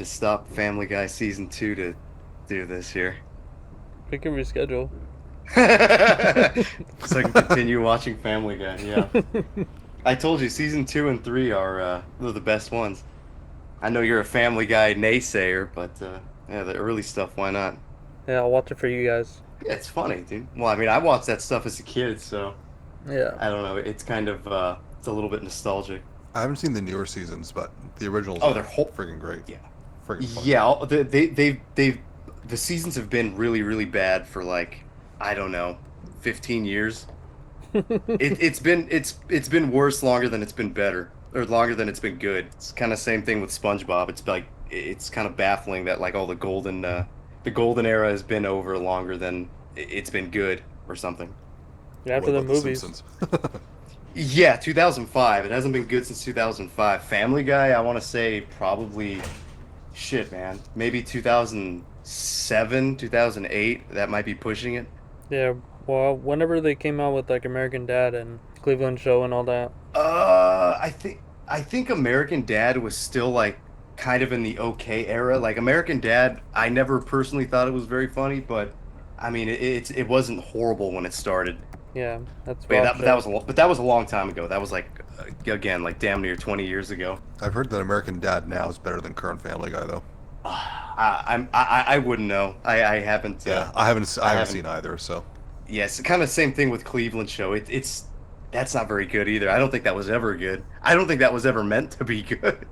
stop Family Guy season 2 to do this here. We can reschedule. So I can continue watching Family Guy. Yeah, I told you season 2 and 3 are the best ones. I know you're a Family Guy naysayer, but yeah, the early stuff, why not? Yeah, I'll watch it for you guys. Yeah, it's funny, dude. Well, I mean, I watched that stuff as a kid, so Yeah. I don't know. It's kind of it's a little bit nostalgic. I haven't seen the newer seasons, but the originals Oh, are they're whole. friggin' great. Yeah, Friggin' funny. yeah. The seasons have been really bad for like I don't know, 15 years. It's been worse longer than it's been better, or longer than it's been good. It's kind of same thing with SpongeBob. It's like it's kind of baffling that like all the golden era has been over longer than it's been good or something. After What the about The movies. Simpsons? Yeah, 2005. It hasn't been good since 2005. Family Guy, I want to say probably shit, man. Maybe 2007, 2008. That might be pushing it. Yeah. Well, whenever they came out with like American Dad and Cleveland Show and all that. I think American Dad was still like kind of in the okay era. Like American Dad, I never personally thought it was very funny, but I mean it wasn't horrible when it started. Yeah, that's But yeah, Bob that Show. was but that was a long time ago. That was like again like damn near 20 years ago. I've heard that American Dad now is better than current Family Guy, though. I wouldn't know. I haven't. Yeah, I I haven't haven't. seen either. So Yes, kind of same thing with Cleveland Show. It's that's not very good either. I don't think that was ever good. I don't think that was ever meant to be good.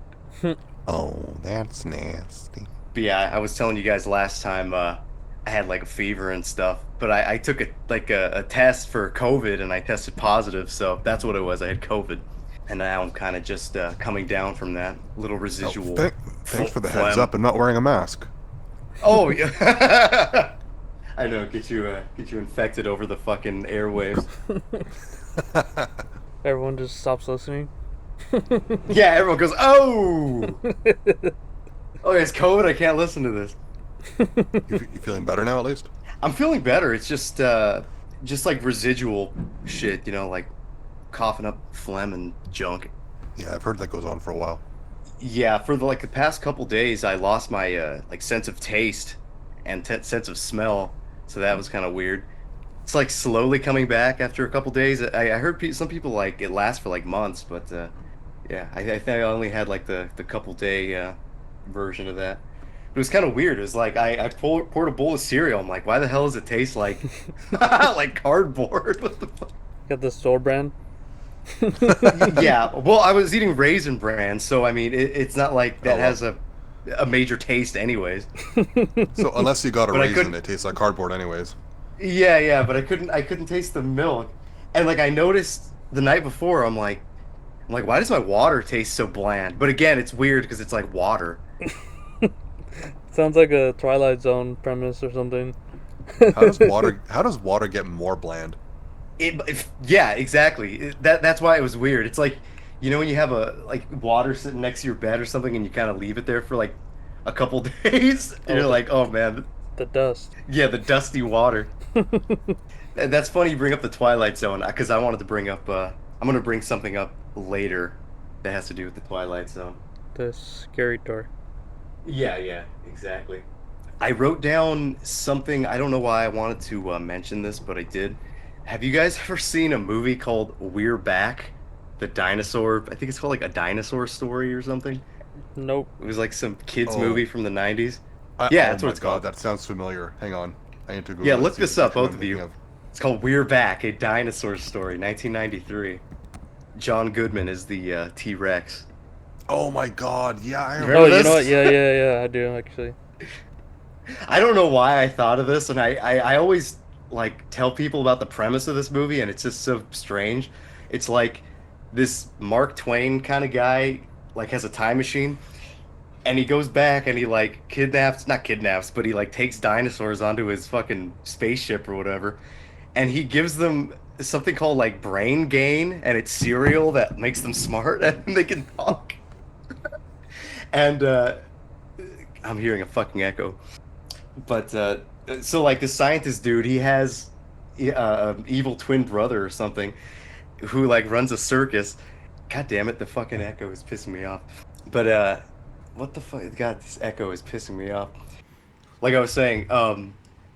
oh, that's nasty. But yeah, I was telling you guys last time I had like a fever and stuff, but I took a test for COVID and I tested positive, so that's what it was. I had COVID, and now I'm kind of just coming down from that little Oh, residual thanks for the heads phlegm. up and not wearing a mask. Oh yeah, I know. Get you infected over the fucking airwaves. Everyone just stops listening. Yeah, everyone goes, oh, oh, it's COVID. I can't listen to this. You feeling better now, at least? I'm feeling better. It's just like residual shit, like coughing up phlegm and junk. Yeah, I've heard that goes on for a while. Yeah, for the past couple days, I lost my like sense of taste and sense of smell, so that was kind of weird. It's like slowly coming back after a couple days. I heard some people like it lasts for like months, but yeah, I think I only had like the couple day version of that. It was kind of weird. It was like poured a bowl of cereal. I'm like, why the hell does it taste like like cardboard? What the fuck? Got the store brand. Yeah, well, I was eating Raisin Bran, so I mean, it's not like Oh that well. has a major taste, anyways. So unless you got a But I raisin, couldn't. it tastes like cardboard, anyways. Yeah, but I couldn't taste the milk, and like I noticed the night before, I'm like, why does my water taste so bland? But again, it's weird because it's like water. Sounds like a Twilight Zone premise or something. How does water get more bland? Yeah, exactly. That's why it was weird. It's like, when you have a like water sitting next to your bed or something, and you kind of leave it there for like a couple days, and Oh, you're like, oh man, the dust. yeah, the dusty water. And that's funny you bring up the Twilight Zone because I wanted to bring up. I'm gonna bring something up later that has to do with the Twilight Zone. The scary door. Yeah, exactly. I wrote down something. I don't know why I wanted to mention this, but I did. Have you guys ever seen a movie called We're Back? The dinosaur. I think it's called like A Dinosaur Story or something. Nope. It was like some kids Oh, movie from the 90s. Yeah, oh that's what my it's god, called. that sounds familiar. Hang on, I need to Google Yeah, it. look See this up, which one both I'm of thinking you. of. It's called We're Back, A Dinosaur Story, 1993. John Goodman is the T-Rex. Oh my god, yeah, I Remember Oh, remember. you this? know what? Yeah, I do actually. I don't know why I thought of this, and I always like tell people about the premise of this movie, and it's just so strange. It's like this Mark Twain kind of guy like has a time machine, and he goes back and he like not kidnaps, but he like takes dinosaurs onto his fucking spaceship or whatever, and he gives them something called like brain gain, and it's cereal that makes them smart and they can talk. And I'm hearing a fucking echo. But so like the scientist dude, he has an evil twin brother or something who like runs a circus. God damn it, the fucking echo is pissing me off. But what the fuck? God, this echo is pissing me off. Like I was saying,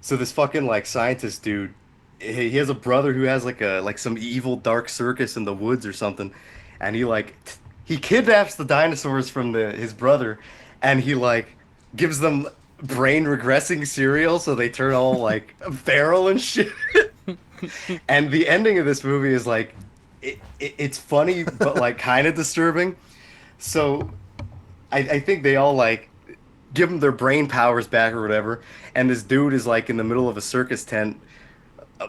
so this fucking like scientist dude, he has a brother who has like some evil dark circus in the woods or something, and he kidnaps the dinosaurs from the his brother, and he like gives them brain regressing cereal so they turn all like feral and shit. And the ending of this movie is like it's funny but like kind of disturbing. So I think they all like give them their brain powers back or whatever. And this dude is like in the middle of a circus tent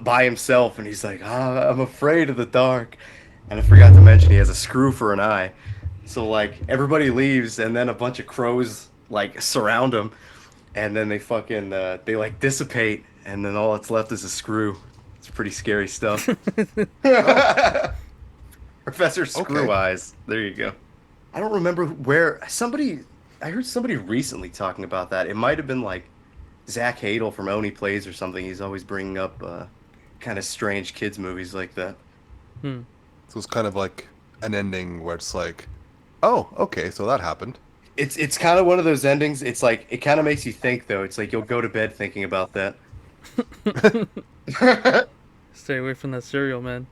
by himself, and he's like, ah, I'm afraid of the dark. And I forgot to mention he has a screw for an eye. So like everybody leaves, and then a bunch of crows like surround him, and then they like dissipate, and then all that's left is a screw. It's pretty scary stuff. Oh, Professor Screw okay. Eyes. There you go. I don't remember where I heard somebody recently talking about that. It might have been like Zach Hadel from Oni Plays or something. He's always bringing up kind of strange kids movies like that. Hmm. So it's kind of like an ending where it's like, oh, okay, so that happened. It's kind of one of those endings. It's like it kind of makes you think though. It's like you'll go to bed thinking about that. Stay away from that cereal, man.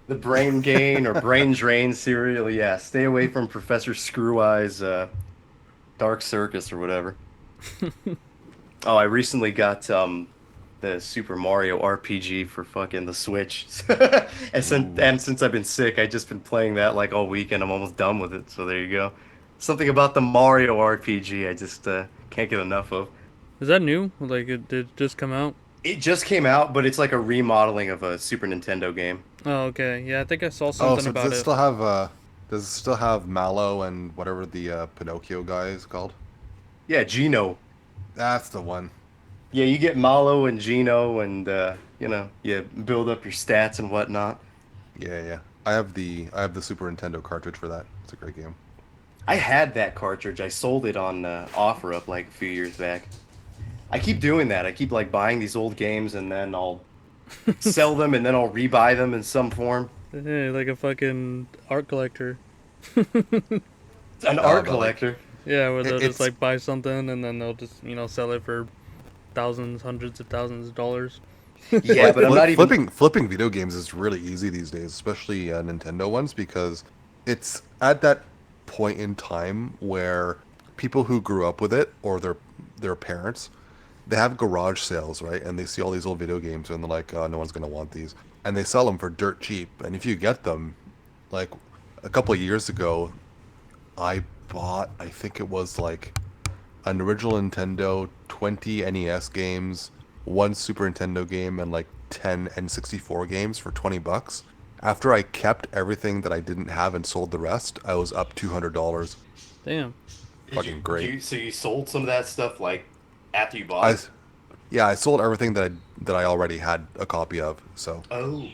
The brain gain or brain drain cereal. Yeah, stay away from Professor Screw Eyes Dark Circus or whatever. Oh, I recently got the Super Mario RPG for fucking the Switch. Ooh. And since I've been sick, I just been playing that like all weekend. I'm almost done with it. So there you go. Something about the Mario RPG I just can't get enough of. Is that new? Like it did just come out? It just came out, but it's like a remodeling of a Super Nintendo game. Oh, okay. Yeah, I think I saw Oh, something so about it. does it still have Mallow and whatever the Pinocchio guy is called? Yeah, Gino. That's the one. Yeah, you get Malo and Gino and you build up your stats and whatnot. Yeah, yeah. I have the Super Nintendo cartridge for that. It's a great game. I had that cartridge. I sold it on OfferUp like a few years back. I keep doing that. I keep like buying these old games and then I'll sell them and then I'll rebuy them in some form. Hey, like a fucking art collector. An No, art but like collector. Yeah, where they'll just it's like buy something and then they'll just sell it for thousands, hundreds of thousands of dollars. Yeah, like but I'm not even. flipping video games is really easy these days, especially Nintendo ones, because it's at that point in time where people who grew up with it or their parents, they have garage sales, right? And they see all these old video games and they're like, oh, no one's gonna want these, and they sell them for dirt cheap. And if you get them, like a couple of years ago, I bought, I think it was like an original Nintendo, 20 NES games, one Super Nintendo game, and like 10 N64 games for 20 bucks. After I kept everything that I didn't have and sold the rest, I was up $200. Damn. Fucking great. So you sold some of that stuff like after you bought I it? yeah, I sold everything that I already had a copy of. Oh.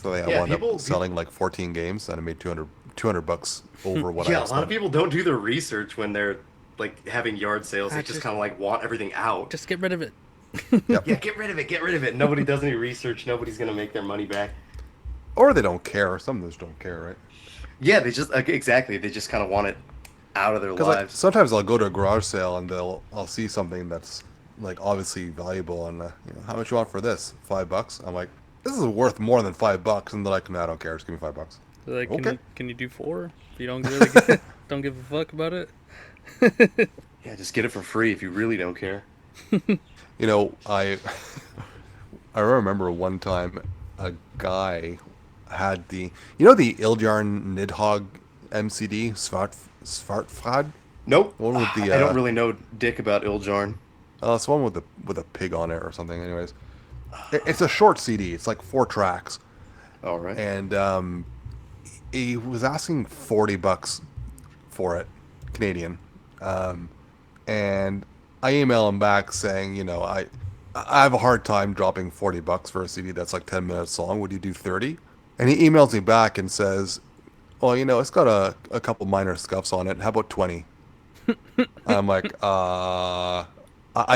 I Yeah, wound up people selling like 14 games and I made 200 bucks over what I yeah, had a lot of spent. people don't do their research when they're like having yard sales. Ah, They just kind of like want everything out. just get rid of it. Yep. Yeah, get rid of it. Nobody does any research. Nobody's gonna make their money back. Or they don't care. Some of those don't care, right? Yeah, they just exactly. They just kind of want it out of their Because like lives. sometimes I'll go to a garage sale and I'll see something that's like obviously valuable and how much you want for this? $5? I'm like, this is worth more than $5, and they're like, no, I don't care. Just give me $5. Like, Okay. can you do four? If you don't really get, don't give a fuck about it. Yeah, just get it for free if you really don't care. You know, I I remember one time a guy had the Ildjarn Nidhogg MCD Svartfad, Nope. the one with the I don't really know dick about Ildjarn. it's the one with the pig on it or something. Anyways, it's a short CD. It's like 4 tracks, All right. and he was asking $40 for it, Canadian, um, and I email him back saying, I have a hard time dropping $40 for a CD that's like 10 minutes long. Would you do 30? And he emails me back and says, well, it's got a couple minor scuffs on it. How about 20? I'm like, I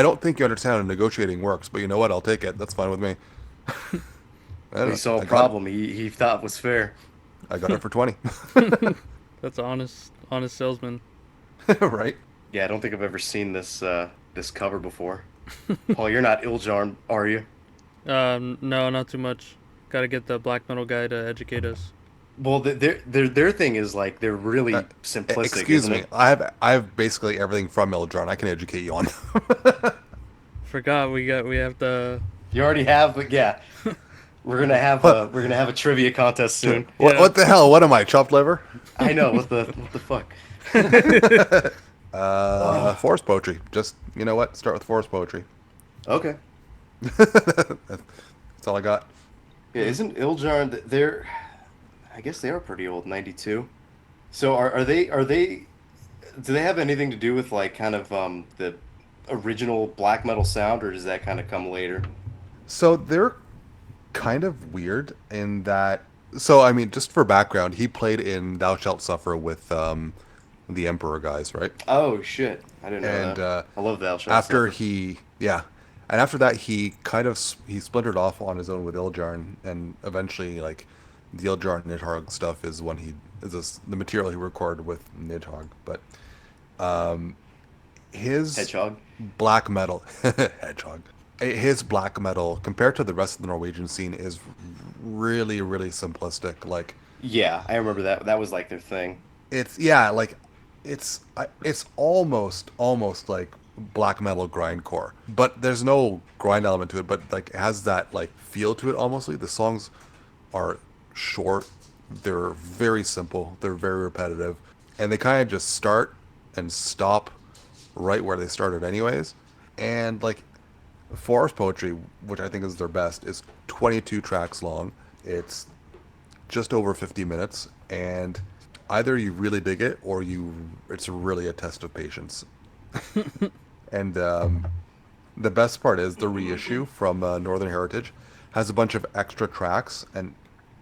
don't think you understand how negotiating works, but you know what? I'll take it. That's fine with me. I don't He know. saw a I got it. problem he thought was fair. I got it for 20. That's an honest salesman. Right? Yeah, I don't think I've ever seen this cover before. Paul, you're not Ildjarn, are you? No, not too much. Got to get the black metal guy to educate us. Well, their thing is like they're Uh, really simplistic, excuse isn't me. it? I have basically everything from Ildjarn. I can educate you on. Forgot we have the You already have, but yeah, what? we're gonna have a trivia contest soon. What? yeah. What the hell? What am I? Chopped liver? I know what the fuck. Oh, Forest poetry. Just you know what? Start with forest poetry. okay. That's all I got. Yeah, isn't Ildjarn? They're I guess they are pretty old, 92. So are they do they have anything to do with like kind of the original black metal sound, or does that kind of come later? So they're kind of weird in that. So I mean, just for background, he played in Thou Shalt Suffer with the Emperor guys, right? Oh shit, I didn't know And that. I love Thou Shalt after Suffer. he, yeah, and after that, he kind of he splintered off on his own with Ildjarn, and eventually, like the Ildjarn Nidhogg stuff is when he is this, the material he recorded with Nidhogg. But his Hedgehog. black metal hedgehog his black metal compared to the rest of the Norwegian scene is really really simplistic. Like Yeah, I remember that. That was like their thing. it's yeah, like it's almost like black metal grindcore, but there's no grind element to it, but like it has that like feel to it almost. Like the songs are short, they're very simple, they're very repetitive, and they kind of just start and stop right where they started anyways. And like forest poetry, which I think is their best, is 22 tracks long. It's just over 50 minutes, and either you really dig it or you it's really a test of patience. And the best part is the reissue from Northern Heritage has a bunch of extra tracks, and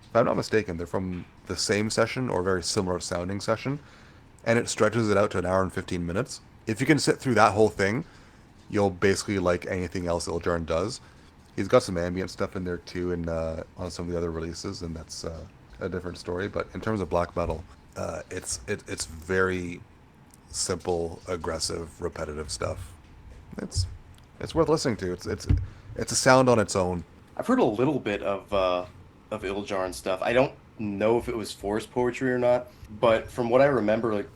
if I'm not mistaken, they're from the same session or very similar sounding session, and it stretches it out to an hour and 15 minutes. If you can sit through that whole thing, you'll basically like anything else Ildjarn does. He's got some ambient stuff in there too, and on some of the other releases, and that's a different story. But in terms of black metal, it's very simple, aggressive, repetitive stuff. It's it's worth listening to. It's a sound on its own. I've heard a little bit of Ildjarn stuff. I don't know if it was forced poetry or not, but from what I remember, like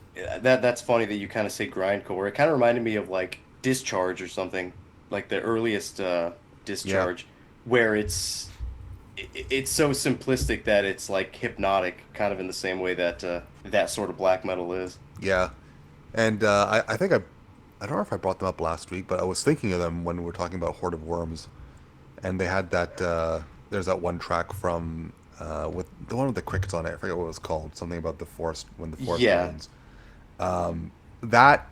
that's funny that you kind of say grindcore. It kind of reminded me of like Discharge or something, like the earliest Yeah, Discharge, where it's so simplistic that it's like hypnotic, kind of in the same way that that sort of black metal is. yeah, and I think I don't know if I brought them up last week, but I was thinking of them when we were talking about Horde of Worms, and they had that. There's that one track from with the one with the crickets on it. I forget what it was called. Something about the forest when the forest Yeah, opens. That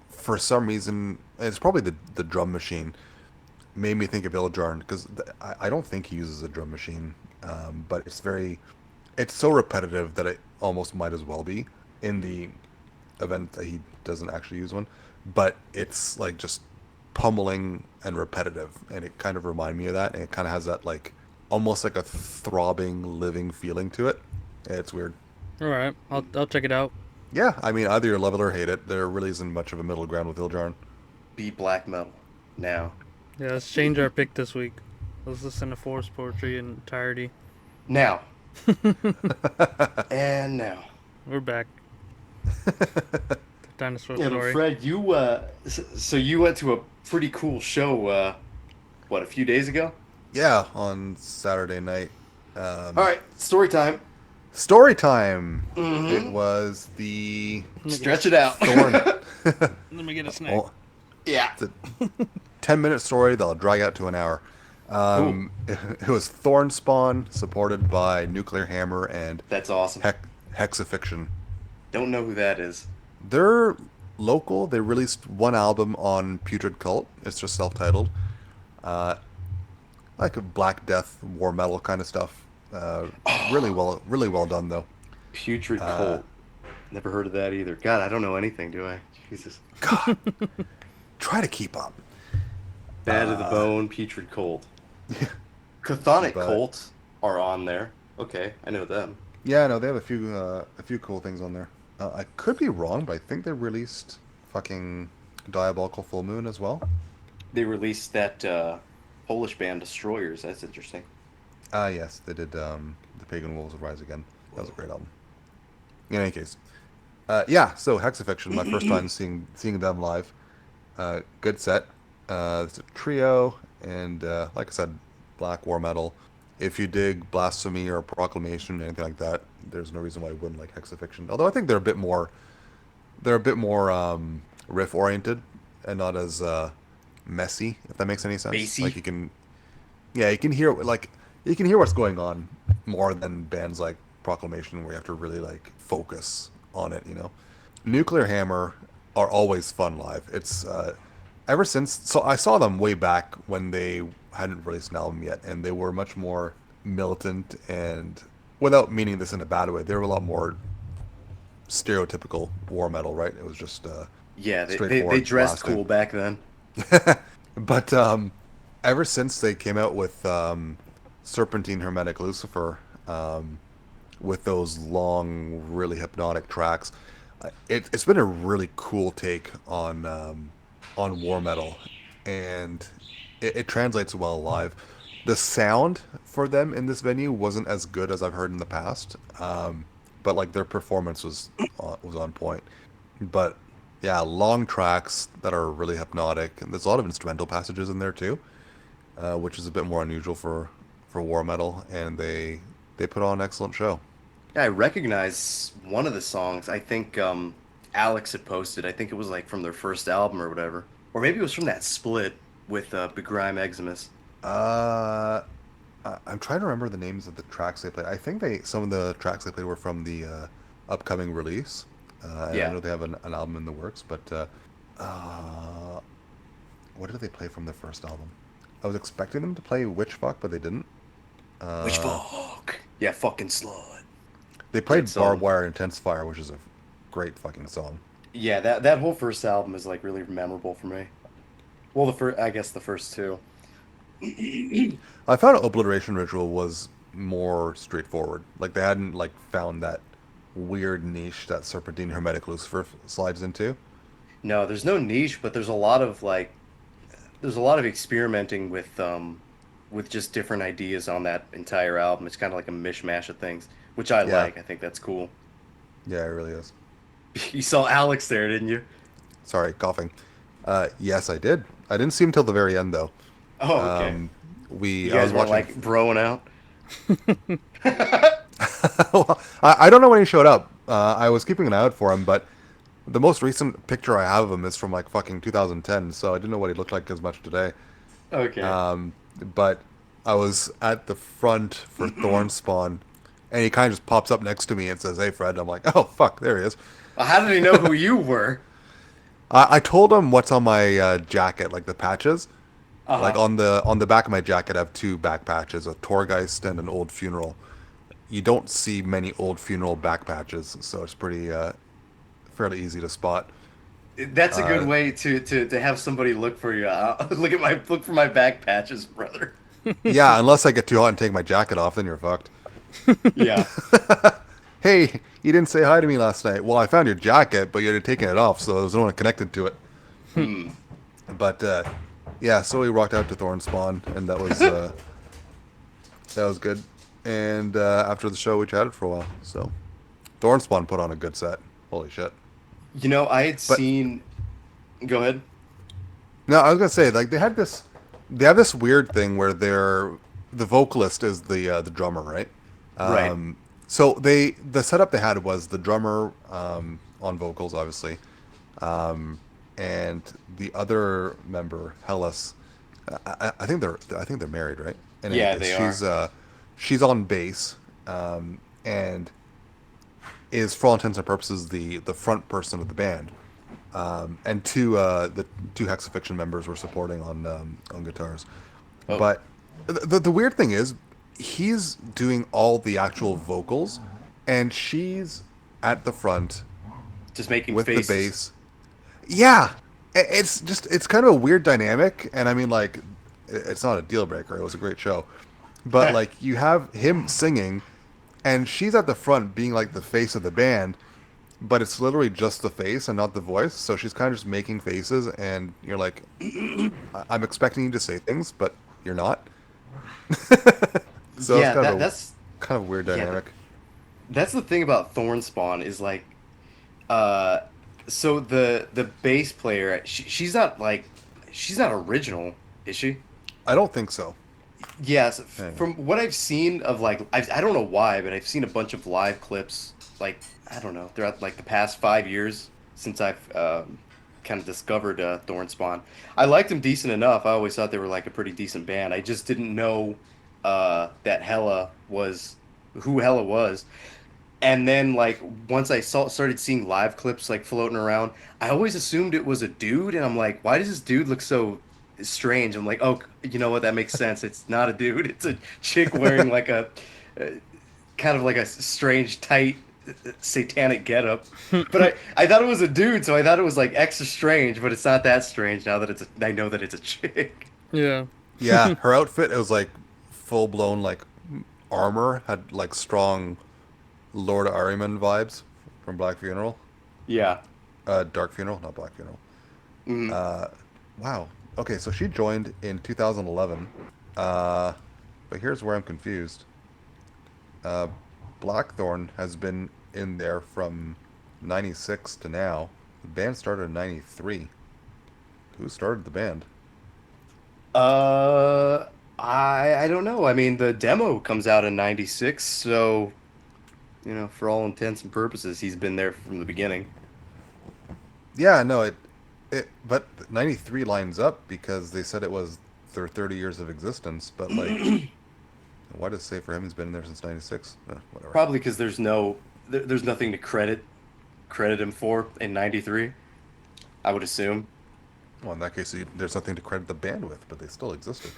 for some reason it's probably the drum machine made me think of Ildjarn because I don't think he uses a drum machine, but it's so repetitive that it almost might as well be in the event that he doesn't actually use one. But it's like just pummeling and repetitive, and it kind of reminded me of that, and it kind of has that like almost like a throbbing, living feeling to it. It's weird. All right, I'll check it out. Yeah, I mean either you love it or hate it. There really isn't much of a middle ground with Ildjarn. be black metal now. Yeah, let's change our pick this week. Let's listen to forest poetry in entirety. Now and now. We're back. Dinosaur Yeah, but story. Fred, so you went to a pretty cool show, what, a few days ago? Yeah, on Saturday night. All Um, right, story time. Story time. It Mm-hmm. was the Let me get Stretch it out. Thorn. let me get a snack. Oh, Yeah. it's a 10-minute story that'll drag out to an hour. Ooh, It was Thorn Spawn, supported by Nuclear Hammer and that's awesome. Hexafiction. Don't know who that is. They're local. They released one album on Putrid Cult. It's just self-titled. Uh, like a Black Death, war metal kind of stuff. Oh, Really well done though. Putrid Uh, Colt. Never heard of that either. God, I don't know anything, do I? Jesus. God, try to keep up. Bad to the Bone, Putrid Colt. Chthonic But Colt are on there. Okay, I know them. yeah, no, they have a few cool things on there. I could be wrong, but I think they released, if fucking Diabolical Full Moon as well. They released that Polish band Destroyers. That's interesting. Ah, yes, they did The Pagan Wolves of Rise Again. That was a great album. In any case, yeah. So Hexafiction, my first time seeing them live. Good set. It's a trio, and like I said, black war metal. If you dig Blasphemy or Proclamation, anything like that, there's no reason why you wouldn't like Hexafiction. Although I think they're a bit more riff oriented and not as messy, if that makes any sense. Like Bassy. you can, yeah, you can hear what's going on more than bands like Proclamation, where you have to really like focus on it. Nuclear Hammer are always fun live. It's ever since, so I saw them way back when they hadn't released an album yet, and they were much more militant and, without meaning this in a bad way, they were a lot more stereotypical war metal, right? It was just Yeah, they straightforward dressed blasting. cool back then. But ever since they came out with Serpentine Hermetic Lucifer, with those long, really hypnotic tracks, it's been a really cool take on war metal, and it translates well live. The sound for them in this venue wasn't as good as I've heard in the past, but like their performance was on point. But yeah, long tracks that are really hypnotic, and there's a lot of instrumental passages in there too, which is a bit more unusual for war metal, and they put on an excellent show. Yeah, I recognize one of the songs. I think Alex had posted. I think it was like from their first album or whatever, or maybe it was from that split with Begrime Eximus. Uh, I'm trying to remember the names of the tracks they played. I think some of the tracks they played were from the upcoming release, and I Yeah, know they have an album in the works. But uh, what did they play from their first album? I was expecting them to play Witchfuck, but they didn't. which Uh, fuck? Yeah, fucking slut. they Great played Barbed song. Wire Intense Fire, which is a great fucking song. Yeah, that whole first album is like really memorable for me. Well, the first, I guess the first two. I found Obliteration Ritual was more straightforward. Like they hadn't like found that weird niche that Serpentine Hermetic Lucifer slides into. No, there's no niche, but there's a lot of like there's a lot of experimenting with just different ideas on that entire album. It's kind of like a mishmash of things, which I Yeah, like. I think that's cool. yeah, it really is. You saw Alex there, didn't you? Sorry, coughing. Yes, I did. I didn't see him till the very end though. Oh, okay. Um, You I was guys weren't watching. like broing out. Well, I don't know when he showed up. I was keeping an eye out for him, but the most recent picture I have of him is from like fucking 2010, so I didn't know what he looked like as much today. Okay. Um, but I was at the front for Thorn Spawn, and he kind of just pops up next to me and says, "Hey, Fred." I'm like, "Oh fuck, there he is." Well, how did he know who you were? I told him what's on my jacket, like the patches. Like Uh-huh. on the back of my jacket, I have two back patches: a Torgeist and an Old Funeral. You don't see many Old Funeral back patches, so it's pretty fairly easy to spot. That's a good Uh, way to have somebody look for you. Look for my back patches, brother. yeah, unless I get too hot and take my jacket off, then you're fucked. Yeah. Hey, you didn't say hi to me last night. Well, I found your jacket, but you had taken it off, so there was no one connected to it. Hmm. But yeah, so we rocked out to Thorn Spawn, and that was good. And after the show, we chatted for a while. So Thorn Spawn put on a good set. Holy shit! You know, I had But seen. Go ahead. no, I was gonna say like they have this weird thing where the vocalist is the drummer, right? Right. So the setup they had was the drummer on vocals, obviously, and the other member, Hellas. I think they're married, right? In any Yeah, case, they are. she's on bass, and is for all intents and purposes the front person of the band. And the two Hexafiction members were supporting on guitars. Oh, But the weird thing is, he's doing all the actual vocals, and she's at the front just making with the faces. bass. Yeah, it's kind of a weird dynamic, and I mean like it's not a deal breaker. It was a great show, but like you have him singing, and she's at the front being like the face of the band, but it's literally just the face and not the voice. So she's kind of just making faces, and you're like, I'm expecting you to say things, but you're not. So it's Yeah, kind of a weird yeah, dynamic. that's the thing about Thornspawn is like uh so the bass player she's not like she's not original, is she? I don't think so. Yes, Hang on. from what I've seen of like I don't know why, but I've seen a bunch of live clips like I don't know throughout like the past 5 years since I've kind of discovered Thornspawn. I liked them decent enough. I always thought they were like a pretty decent band. I just didn't know that Hella was who Hella was. And then like once I started seeing live clips like floating around, I always assumed it was a dude, and I'm like, why does this dude look so strange? I'm like, oh, you know what? That makes sense. It's not a dude. It's a chick wearing like a uh, kind of like a strange, tight, satanic getup. But I thought it was a dude, so I thought it was like extra strange. But it's not that strange now that I know that it's a chick. Yeah. Yeah, her outfit, it was like full blown like armor, had like strong Lord Ahriman vibes from Black Funeral. Yeah. Dark Funeral, not Black Funeral. Mm. Uh, wow. Okay, so she joined in 2011. Uh, but here's where I'm confused. Uh, Blackthorn has been in there from 96 to now. The band started in 93. Who started the band? Uh, I don't know. I mean, the demo comes out in '96, so for all intents and purposes, he's been there from the beginning. Yeah, no, but 93 lines up because they said it was their 30 years of existence, but like, why does it say for him he's been in there since 96? Whatever. Probably because there's nothing to credit him for in '93, I would assume. Well, in that case, there's nothing to credit the band with, but they still existed.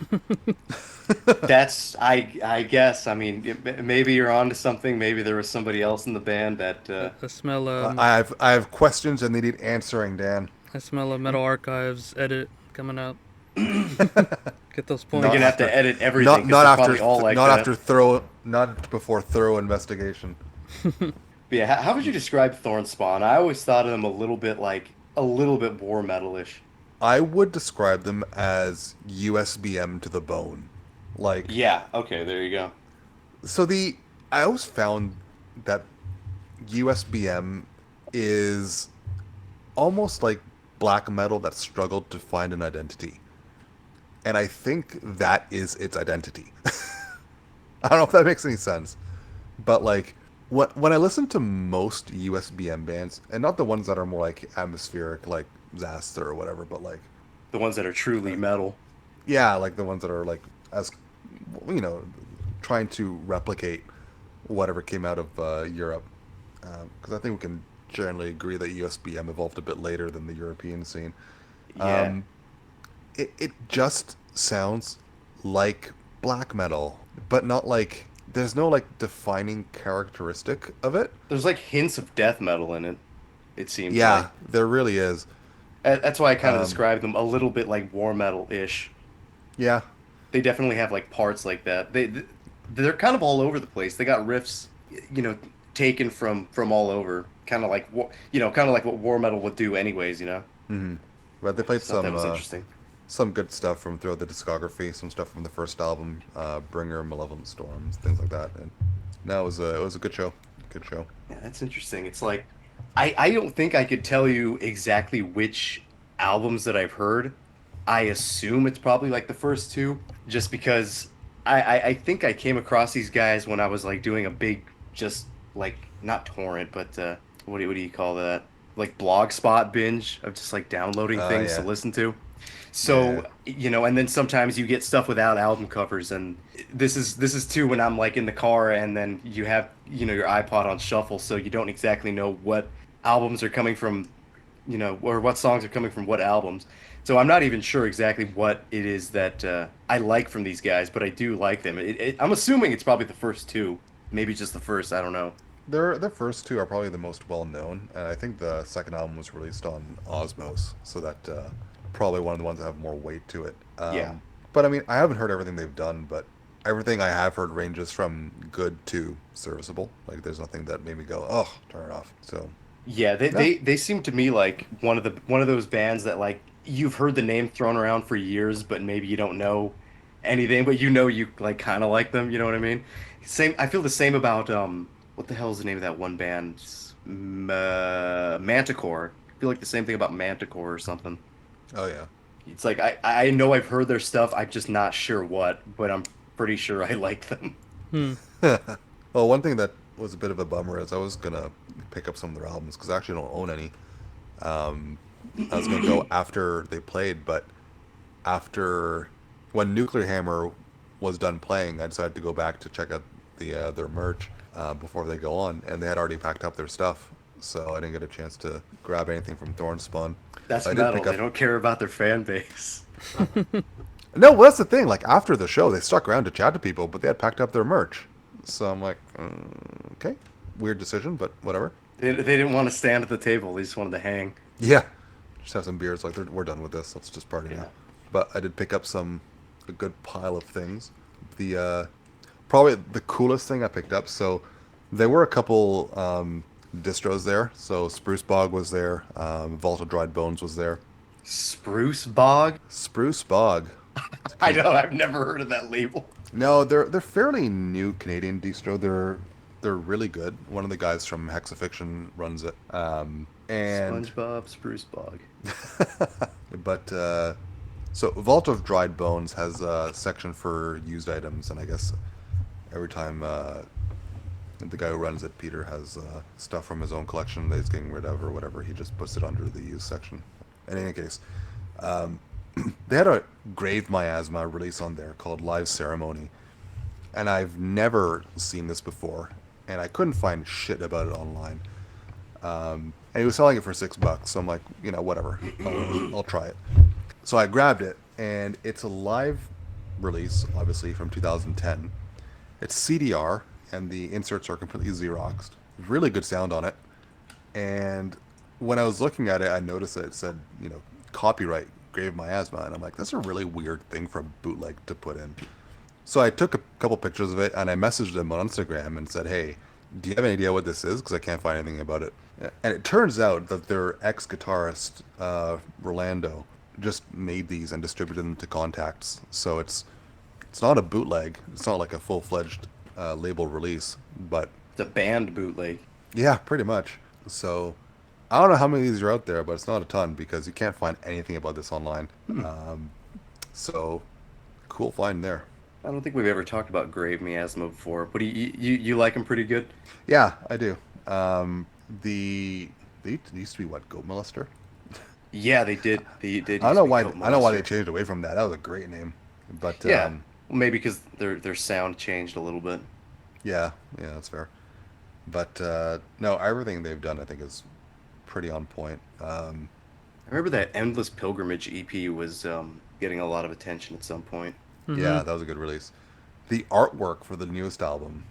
That's I guess. I mean, maybe you're onto something. Maybe there was somebody else in the band that I smell I have questions and they need answering, Dan. I smell a Metal Archives edit coming up. Get those you're Not gonna points. have to after, edit everything not because not they're after probably all like not that. after thorough not before thorough investigation. But yeah, how would you describe Thornspawn? I always thought of them a little bit war metalish. I would describe them as USBM to the bone. Like, Yeah. Okay. There you go. so I always found that USBM is almost like black metal that struggled to find an identity. And I think that is its identity. I don't know if that makes any sense. But like when I listen to most USBM bands, and not the ones that are more like atmospheric, like Zaster or whatever, but like The ones that are truly metal. yeah, like the ones that are like as you know, trying to replicate whatever came out of Europe, because I think we can generally agree that USBM evolved a bit later than the European scene. Yeah. Um, it just sounds like black metal, but not like there's no like defining characteristic of it. There's like hints of death metal in it. It seems Yeah, like. there really is. That's why I kind of Um, describe them a little bit like war metal-ish. yeah, They definitely have like parts like that. They're kind of all over the place. They got riffs, taken from all over, kind of like kind of like what war metal would do anyways. hmm, but they played So I thought that was interesting. some good stuff from throughout the discography, some stuff from the first album, Bringer, Malevolent Storms, things like that. And no, it was a good show, good show. Yeah, that's interesting. It's like I don't think I could tell you exactly which albums that I've heard. I assume it's probably like the first two, just because I think I came across these guys when I was like doing a big just like not torrent, but what do you call that? Like blog spot binge of just like downloading things to Yeah, listen to. yeah, So, and then sometimes you get stuff without album covers, and this is too when I'm like in the car and then you have, your iPod on shuffle, so you don't exactly know what albums are coming from, or what songs are coming from what albums. So I'm not even sure exactly what it is that I like from these guys, but I do like them. I'm assuming it's probably the first two, maybe just the first. I don't know. their first two are probably the most well known, and I think the second album was released on Osmos, so that probably one of the ones that have more weight to it. Yeah. But I mean, I haven't heard everything they've done, but everything I have heard ranges from good to serviceable. Like, there's nothing that made me go, oh, turn it off. So Yeah, Yeah, they seem to me like one of those bands that like you've heard the name thrown around for years, but maybe you don't know anything, but you know you like kind of like them, you know what I mean? Same, I feel the same about what the hell is the name of that one band? Manticore. I feel like the same thing about Manticore or something. oh yeah. It's like I know I've heard their stuff, I'm just not sure what, but I'm pretty sure I like them. Hmm. Well, one thing that was a bit of a bummer is I was gonna pick up some of their albums because I actually don't own any. Um, I was gonna go after they played, but after when Nuclear Hammer was done playing, I decided to go back to check out their merch before they go on, and they had already packed up their stuff, so I didn't get a chance to grab anything from Thornspawn. That's But I did metal. pick They up. don't care about their fan base. No, well, that's the thing. Like after the show, they stuck around to chat to people, but they had packed up their merch. So I'm like, okay, weird decision, but whatever. They didn't want to stand at the table. They just wanted to hang. Yeah, just have some beers. Like we're done with this. Let's just party now. Yeah. But I did pick up a good pile of things. The probably the coolest thing I picked up. So there were a couple distros there. So Spruce Bog was there. Vault of Dried Bones was there. Spruce Bog? Spruce Bog. I know, I've never heard of that label. No, they're fairly new Canadian distro. They're really good. One of the guys from Hexafiction runs it. And SpongeBob Spruce Bog. but so Vault of Dried Bones has a section for used items, and I guess every time the guy who runs it, Peter, has stuff from his own collection that he's getting rid of or whatever, he just puts it under the used section. In any case, um, they had a Grave Miasma release on there called Live Ceremony, and I've never seen this before, and I couldn't find shit about it online. And he was selling it for $6, so I'm like, whatever, I'll try it. So I grabbed it, and it's a live release, obviously from 2010. It's CDR, and the inserts are completely Xeroxed. Really good sound on it. And when I was looking at it, I noticed that it said, copyright Grave Miasma, and I'm like, that's a really weird thing for a bootleg to put in. So I took a couple pictures of it, and I messaged them on Instagram and said, hey, do you have any idea what this is? Because I can't find anything about it. And it turns out that their ex-guitarist, Rolando, just made these and distributed them to contacts. So it's not a bootleg. It's not like a full-fledged label release, but It's a band bootleg. yeah, pretty much. So I don't know how many of these are out there, but it's not a ton because you can't find anything about this online. So cool find there. I don't think we've ever talked about Grave Miasma before, but you like him pretty good? Yeah, I do. The they used to be what, Goat Molester? Yeah, they did. They did I don't used know to be why. Goat I don't know why they Molester. changed away from that. That was a great name, but Yeah, well, maybe because their sound changed a little bit. yeah, yeah, that's fair. But no, everything they've done, I think, is pretty on point. I remember that Endless Pilgrimage EP was getting a lot of attention at some point. Mm-hmm. Yeah, that was a good release. The artwork for the newest album,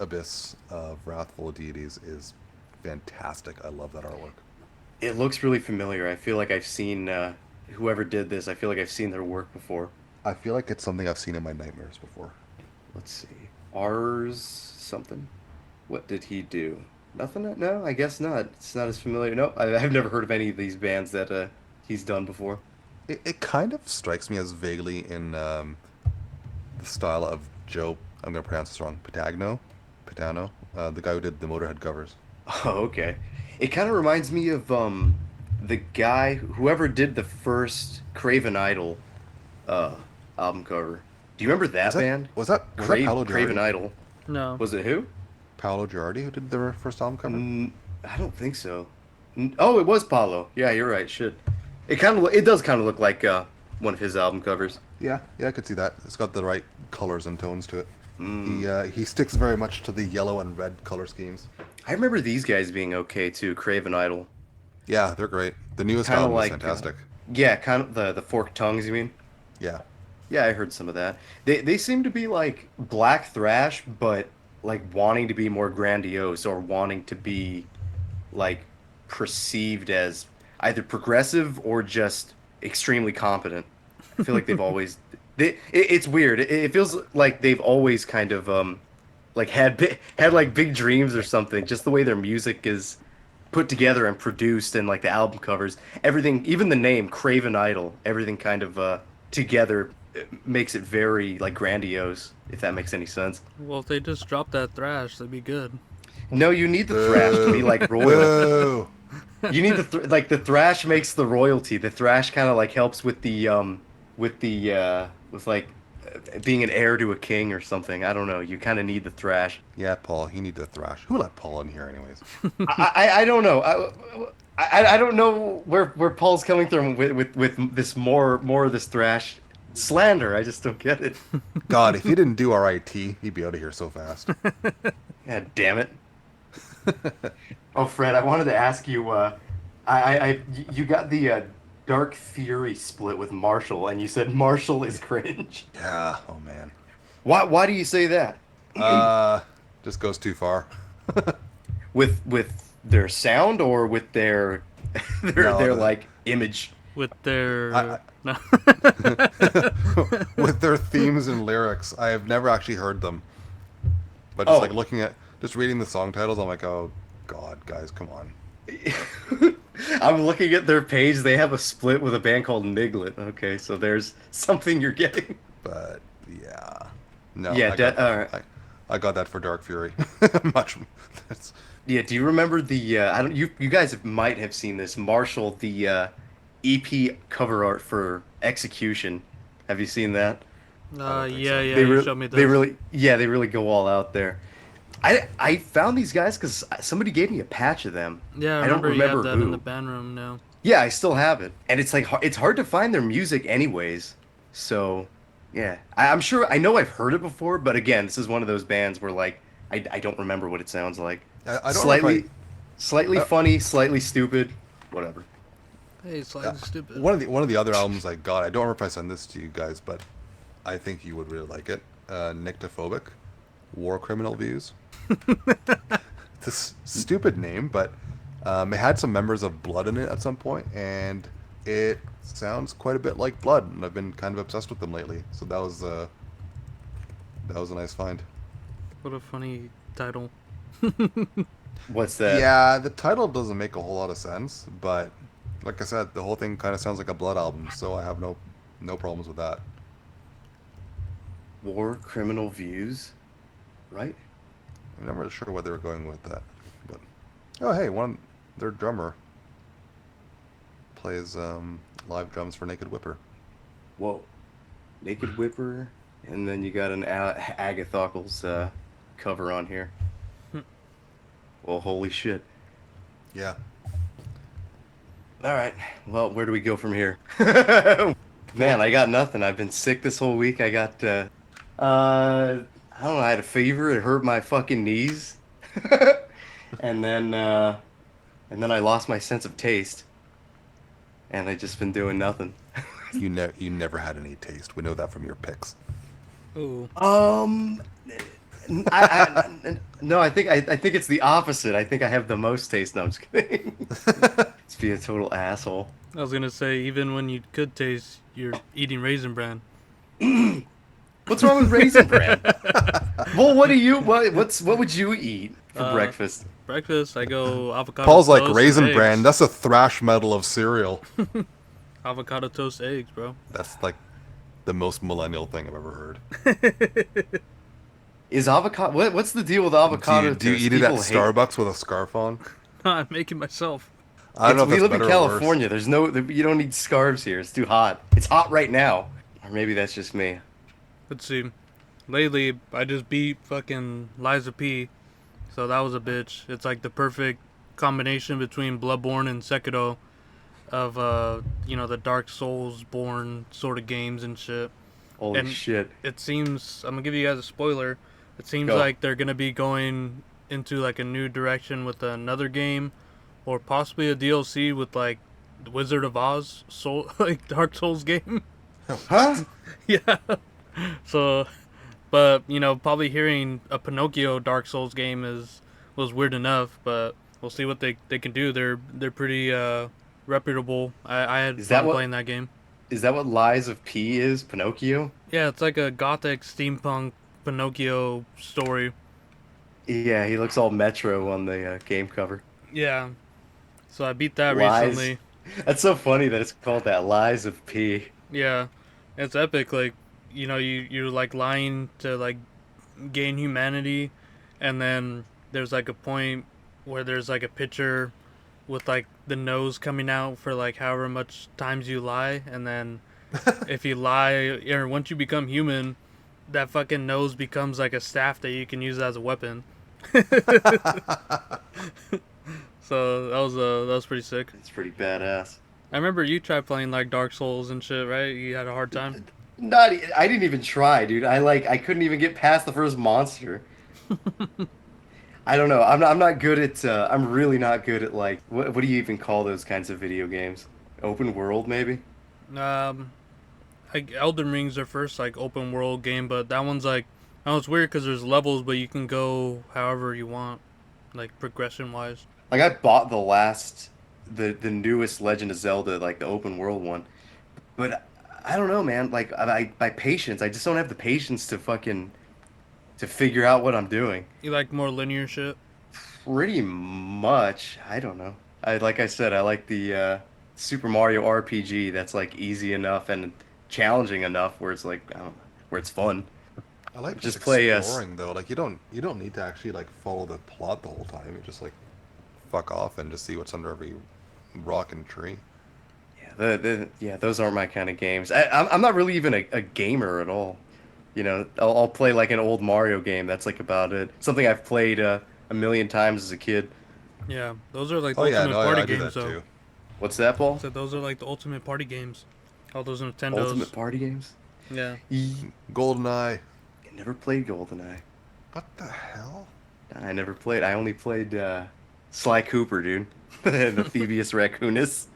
Abyss of Wrathful Deities, is fantastic. I love that artwork. It looks really familiar. I feel like I've seen whoever did this. I feel like I've seen their work before. I feel like it's something I've seen in my nightmares before. Let's see. Ours something. What did he do? Nothing? No, I guess not. It's not as familiar. No, I've never heard of any of these bands that he's done before. It kind of strikes me as vaguely in the style of Joe. I'm gonna pronounce this wrong. Patano, the guy who did the Motorhead covers. Oh, okay. It kind of reminds me of the guy whoever did the first Craven Idol uh album cover. Do you remember Was that that band? was that Paolo Craven Girardi? Idol. No. Was it who? Paolo Girardi who did their first album cover? I don't think so. Oh, it was Paulo. Yeah, you're right. Shit. It does kind of look like one of his album covers. Yeah, yeah, I could see that. It's got the right colors and tones to it. Mm. He sticks very much to the yellow and red color schemes. I remember these guys being okay too. Craven Idol. Yeah, they're great. The newest Kind of album is like fantastic. yeah, kind of the forked tongues, you mean? Yeah. Yeah, I heard some of that. They seem to be like black thrash, but like wanting to be more grandiose or wanting to be like perceived as either progressive or just extremely competent. I feel like they've always it's weird. It feels like they've always kind of like had like big dreams or something. Just the way their music is, put together and produced, and like the album covers, everything, even the name Craven Idol, everything kind of together makes it very like grandiose, if that makes any sense. Well, if they just dropped that thrash, that'd be good. No, you need the thrash to be Boo. like royal. Boo. You need like the thrash makes the royalty. The thrash kind of like helps with like being an heir to a king or something. I don't know. You kind of need the thrash. Yeah, Paul, you need to thrash. Who let Paul in here, anyways? I don't know. I don't know where Paul's coming from with this more of this thrash slander. I just don't get it. God, if he didn't do our IT, he'd be out of here so fast. God damn it. Oh, Fred, I wanted to ask you. You got the Dark Fury split with Marshall, and you said Marshall is cringe. Yeah, oh man. Why do you say that? Uh, just goes too far. With their sound or with their No, their like image? With I, their no. with their themes and lyrics. I have never actually heard them, but just like Oh, just reading the song titles, I'm like, oh God, guys, come on. I'm looking at their page. They have a split with a band called Niglet. Okay, so there's something you're getting. But yeah, no, Yeah, I got that for Dark Fury. Much. That's, yeah. Do you remember the? I don't. You guys might have seen this. Marshall, the EP cover art for Execution. Have you seen that? I don't think Yeah, so. yeah, They you re showed me they this. really yeah they really go all out there. I found these guys because somebody gave me a patch of them. Yeah, I I don't remember you have remember that in the who. band room now. Yeah, I still have it, and it's like it's hard to find their music anyways. So yeah, I'm sure I know I've heard it before, but again, this is one of those bands where like I don't remember what it sounds like. I don't remember if Slightly slightly I. funny, slightly stupid, whatever. Hey, slightly stupid. One of the other albums I got. I don't remember if I sent this to you guys, but I think you would really like it. Nyctophobic, War Criminal Views. It's a stupid name, but it had some members of Blood in it at some point, and it sounds quite a bit like Blood, and I've been kind of obsessed with them lately. So that was a nice find. What a funny title. What's that? Yeah, the title doesn't make a whole lot of sense, but like I said, the whole thing kind of sounds like a Blood album, so I have no problems with that. War Criminal Views, right? I'm not really sure where they were going with that, but oh hey, their drummer plays live drums for Naked Whipper. Whoa, Naked Whipper, and then you got an Agathocles cover on here. Well, holy shit. Yeah, All right. Well, where do we go from here? Man, I got nothing. I've been sick this whole week. I got I don't know, I had a fever. It hurt my fucking knees. And then I lost my sense of taste. And I just been doing nothing. you never had any taste. We know that from your pics. Ooh. Um no, I think it's the opposite. I think I have the most taste. No, I'm just kidding. Let's be a total asshole. I was gonna say, even when you could taste, you're eating Raisin Bran. What's wrong with Raisin Bran? Well, what would you eat for Uh, breakfast? Breakfast, I go avocado Paul's toast like and Raisin Bran. eggs. That's a thrash metal of cereal. Avocado toast eggs, bro. That's like the most millennial thing I've ever heard. Is avocado what's the deal with avocado Do you toast? eat it at People hate. Starbucks with a scarf on? I'm making myself. I don't know if We that's live in better or worse. California. There's no you don't need scarves here. It's too hot. It's hot right now. Or maybe that's just me. Let's see. Lately, I just beat fucking Liza P. So that was a bitch. It's like the perfect combination between Bloodborne and Sekiro of, the Dark Souls born sort of games and shit. Holy And shit. it seems, I'm gonna give you guys a spoiler. It seems Go. like they're gonna be going into like a new direction with another game, or possibly a DLC with like the Wizard of Oz soul like Dark Souls game. Huh? Yeah. So, but probably hearing a Pinocchio Dark Souls game was weird enough. But we'll see what they can do. They're pretty reputable. I had Is that fun what- playing that game. Is that what Lies of P is? Pinocchio? Yeah, it's like a gothic steampunk Pinocchio story. Yeah, he looks all Metro on the game cover. Yeah, So I beat that Lies. recently. That's so funny that it's called that. Lies of P. Yeah, it's epic. Like, you're like lying to like gain humanity, and then there's like a point where there's like a picture with like the nose coming out for like however much times you lie, and then if you lie or once you become human, that fucking nose becomes like a staff that you can use as a weapon. So that was pretty sick. It's pretty badass. I remember you tried playing like Dark Souls and shit, right? You had a hard time. I didn't even try, dude. I couldn't even get past the first monster. I don't know. I'm not good at I'm really not good at like what do you even call those kinds of video games? Open world maybe? Um, like Elden Ring's their first like open world game, but that one's weird because there's levels, but you can go however you want, like progression wise. Like I bought the newest Legend of Zelda, like the open world one. But I don't know, man. Like my patience, I just don't have the patience to fucking to figure out what I'm doing. You like more linear shit. Pretty much. I don't know. I like I said, I like the Super Mario RPG that's like easy enough and challenging enough where it's like I don't know, where it's fun. I like just Just play exploring though. Like you don't need to actually like follow the plot the whole time. You just like fuck off and just see what's under every rock and tree. yeah, yeah, those aren't my kind of games. I'm not really even a gamer at all. You know, I'll play like an old Mario game. That's like about it. Something I've played a million times as a kid. Yeah, those are like the Oh yeah, ultimate no, party I do games, that though. too. What's that, Paul? So those are like the ultimate party games. All those Ultimate Nintendos. party games? Yeah. GoldenEye. I never played GoldenEye. What the hell? I never played. I only played Sly Cooper, dude. The Phoebus Raccoonus.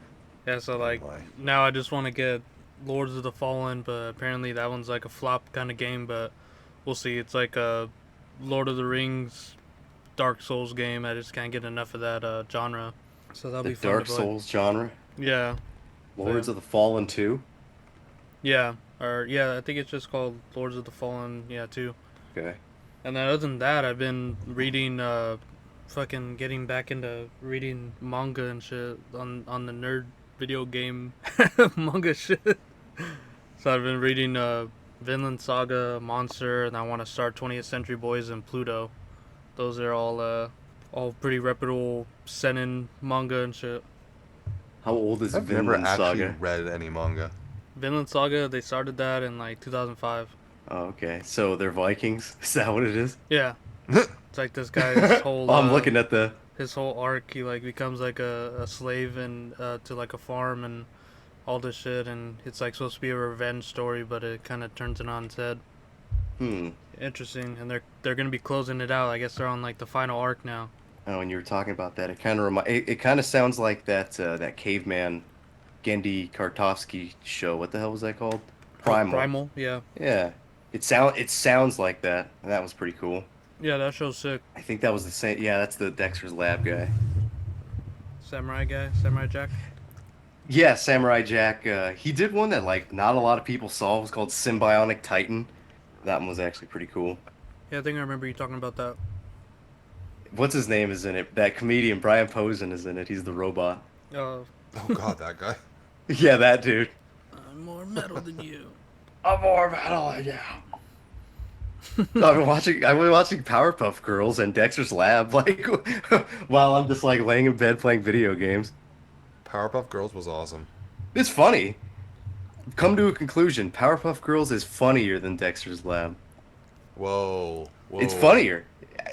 Yeah, so Oh like my. now I just want to get Lords of the Fallen, but apparently that one's like a flop kind of game, but we'll see. It's like a Lord of the Rings Dark Souls game. I just can't get enough of that genre. So that'll The be fun to Dark play. Souls genre. Yeah. So, yeah. Lords of the Fallen 2. Yeah. Or yeah, I think it's just called Lords of the Fallen, yeah, too. Okay. And then other than that, I've been reading fucking getting back into reading manga and shit on the nerd video game manga shit. So I've been reading Vinland Saga, Monster, and I want to start 20th Century Boys and Pluto. Those are all pretty reputable seinen manga and shit. How old is I've never Vinland actually Saga? read any manga. Vinland Saga, they started that in like 2005. Oh, okay. So they're Vikings? Is that what it is? Yeah, it's like this guy's whole Oh, I'm looking at the. his whole arc. He like becomes like a slave and to like a farm and all this shit, and it's like supposed to be a revenge story, but it kind of turns it on its head. Hmm. Interesting, and they're gonna be closing it out. I guess they're on like the final arc now. Oh, when you were talking about that, it kind of it kind of sounds like that caveman Gendy Kartovsky show. What the hell was that called? Primal. Primal, yeah, Yeah. It sounds like that. And that was pretty cool. yeah, that show's sick. I think that was the same. Yeah, that's the Dexter's Lab guy. Samurai guy, Samurai Jack. Yeah, Samurai Jack. He did one that like not a lot of people saw. It was called Symbionic Titan. That one was actually pretty cool. Yeah, I think I remember you talking about that. What's his name is in it? That comedian Brian Posen is in it. He's the robot. Uh, Oh god, that guy. Yeah, that dude. I'm more metal than you. I'm more metal than you. I've been watching Powerpuff Girls and Dexter's Lab like while I'm just like laying in bed playing video games. Powerpuff Girls was awesome. It's funny. Come to a conclusion. Powerpuff Girls is funnier than Dexter's Lab. Whoa, whoa. It's funnier.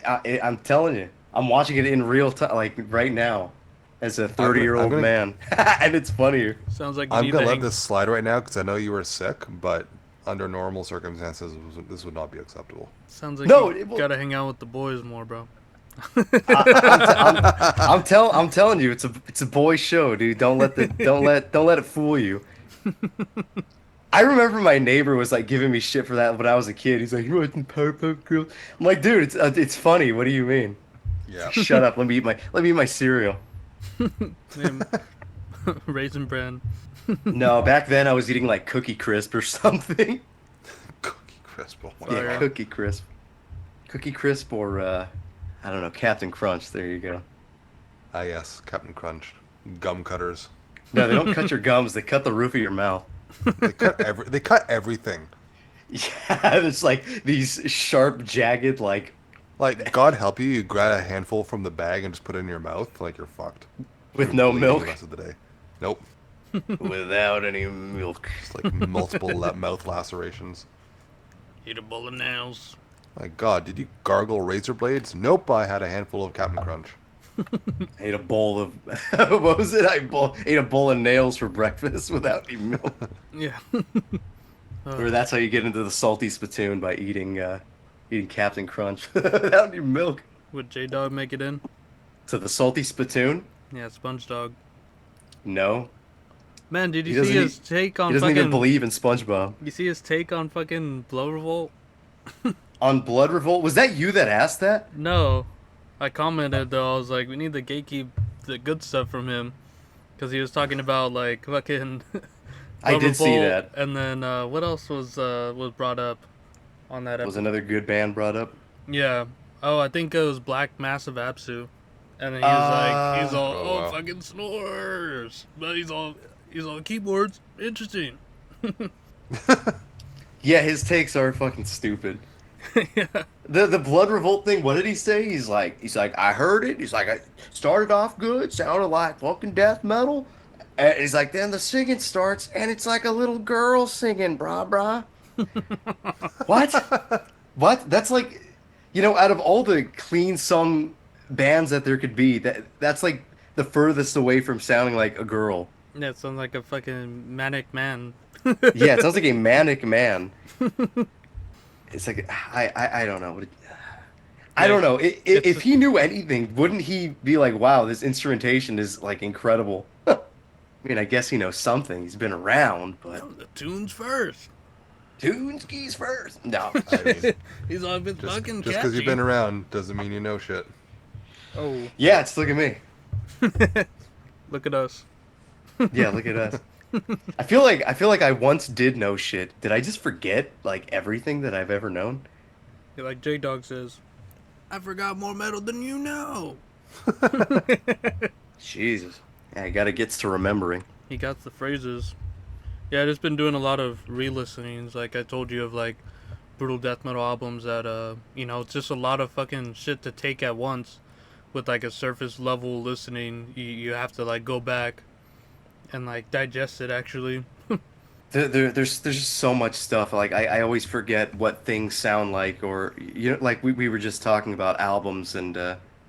I'm telling you. I'm watching it in real time, like right now, as a 30-year-old gonna- man, and it's funnier. Sounds like you I'm need gonna to let hang. this slide right now because I know you were sick, but under normal circumstances, this would not be acceptable. Sounds like No, you gotta hang out with the boys more, bro. I'm telling you, it's a boy show, dude. Don't let it fool you. I remember my neighbor was like giving me shit for that when I was a kid. He's like, "You watching Powerpuff Girls?" I'm like, "Dude, it's funny. What do you mean?" Yeah. Shut up. Let me eat my cereal. Name- Raisin Bran. No, back then I was eating like Cookie Crisp or something. Cookie Crisp. Oh my Fire. Yeah, god. Cookie Crisp. Cookie Crisp or I don't know, Captain Crunch. There you go. Ah yes, Captain Crunch. Gum cutters. No, they don't cut your gums. They cut the roof of your mouth. They cut everything. Yeah, it's like these sharp, jagged, like Like, God help you, you grab a handful from the bag and just put it in your mouth, like you're fucked. with You're no bleeding the milk, rest of the day. Nope. without any milk. Just like multiple mouth lacerations. Eat a bowl of nails. My God, did you gargle razor blades? Nope, I had a handful of Captain Crunch. I ate a bowl of what was it? Ate a bowl of nails for breakfast without any milk. Yeah. Or that's how you get into the salty spittoon by eating Captain Crunch without any milk. Would J Dog make it in? To the salty spittoon? Yeah, Sponge Dog. No. Man, did He you see doesn't. his take He on doesn't even fucking? believe in SpongeBob. You see his take on fucking Blow Revolt? On Blood Revolt, was that you that asked that? No, I commented though. I was like, we need to gatekeep the good stuff from him, because he was talking about like fucking. I did see Revolt, that. And then what else was brought up on that Was episode? another good band brought up? Yeah. Oh, I think it was Black Massive Apsu, and then he was like, he's all, Oh, wow. fucking snores, but he's all keyboards. Interesting. Yeah, his takes are fucking stupid. Yeah. The Blood Revolt thing, what did he say? He's like, I heard it. He's like, I started off good, sounded like fucking death metal. And he's like, then the singing starts, and it's like a little girl singing, brah brah. What? What? That's like, out of all the clean sung bands that there could be, that's like the furthest away from sounding like a girl. Yeah, it sounds like a fucking manic man. Yeah, it sounds like a manic man. It's like I don't know. I don't know. If he knew anything, wouldn't he be like, "Wow, this instrumentation is like incredible"? I mean, I guess he knows something. He's been around, but The tunes first. Toonskis first. No. I mean, He's all been fucking just catchy. because you've been around doesn't mean you know shit. Oh, Yeah, it's look at me. look at us. Yeah, look at us. I feel like I once did know shit. Did I just forget like everything that I've ever known? Yeah, like J Dog says, I forgot more metal than you know. Jesus. Yeah, I gotta get to remembering. He got the phrases. Yeah, I just been doing a lot of re-listenings. Like I told you, of like brutal death metal albums that it's just a lot of fucking shit to take at once. With like a surface level listening, you have to like go back and like digest it actually. There's just so much stuff. Like I always forget what things sound like, or like we were just talking about albums, and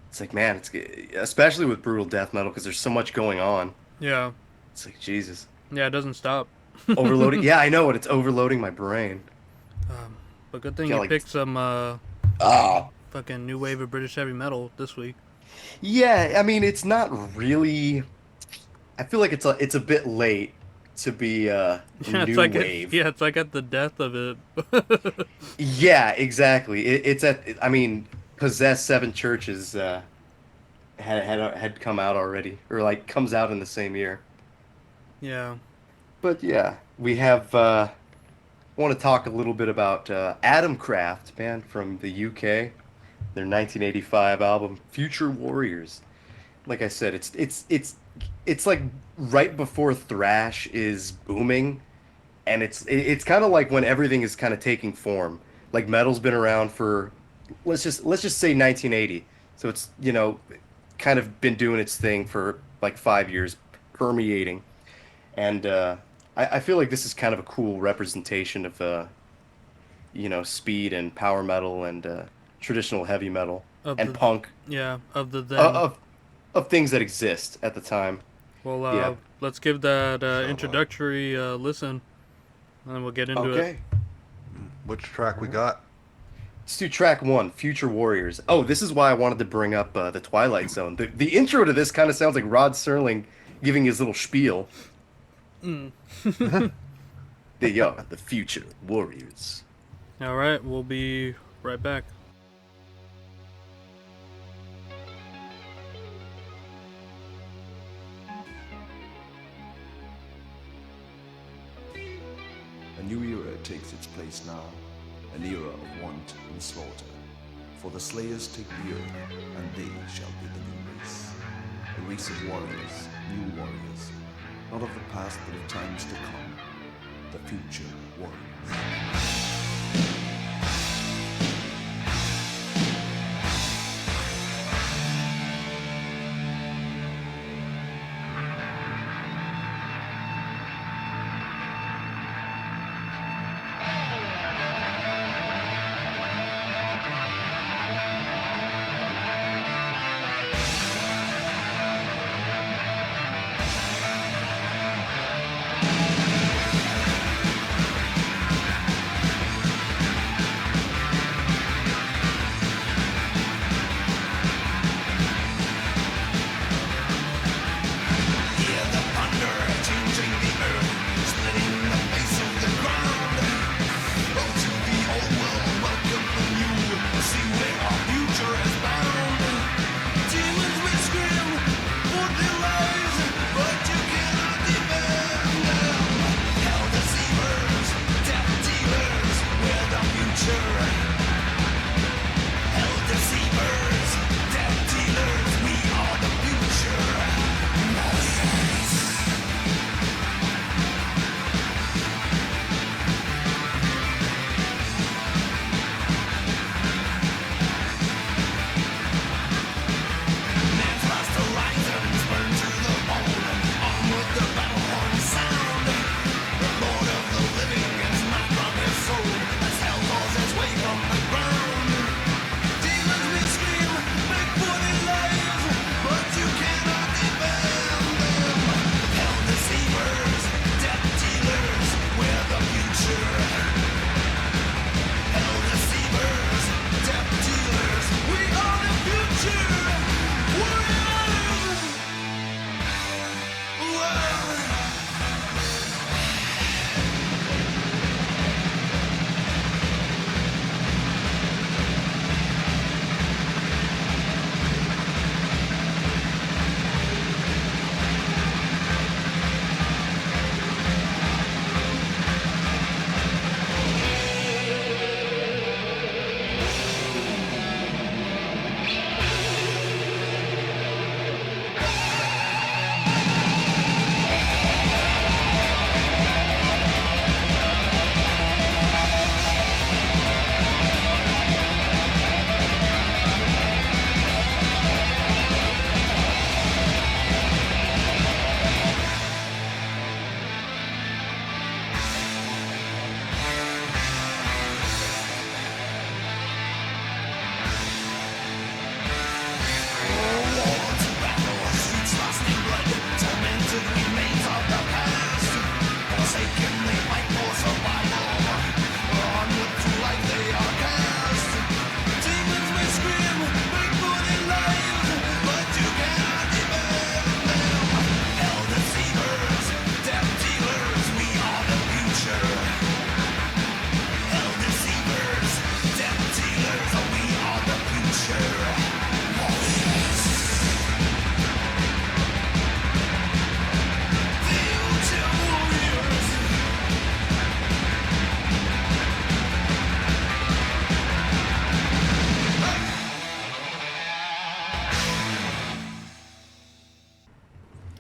it's like, man, it's especially with brutal death metal because there's so much going on. Yeah, It's like Jesus, yeah, it doesn't stop. overloading. Yeah, I know it. It's overloading my brain. But good thing Yeah, you like- picked some Ah. fucking new wave of British heavy metal this week. Yeah, I mean, it's not really. I feel like it's a bit late to be Yeah, it's new like wave. it's like at the death of it. Yeah, exactly. It's at. I mean, Possessed Seven Churches had come out already, or like comes out in the same year. Yeah. But yeah, we have. I want to talk a little bit about Atomkraft, band from the UK. Their 1985 album, Future Warriors. Like I said, it's like right before thrash is booming, and it's kind of like when everything is kind of taking form. Like metal's been around for let's just say 1980. So it's kind of been doing its thing for like 5 years, permeating, and I feel like this is kind of a cool representation of speed and power metal and traditional heavy metal Of and the- punk Yeah, of the then. of things that exist at the time. Well, yeah. let's give that introductory listen, and then we'll get into it. Okay. Which track we got? Let's do track one, Future Warriors. Oh, this is why I wanted to bring up the Twilight Zone. The intro to this kind of sounds like Rod Serling giving his little spiel. They are the Future Warriors. All right, we'll be right back. A new era takes its place now, an era of want and slaughter. For the slayers take the earth, and they shall be the new race. A race of warriors, new warriors, not of the past but of times to come, the future warriors.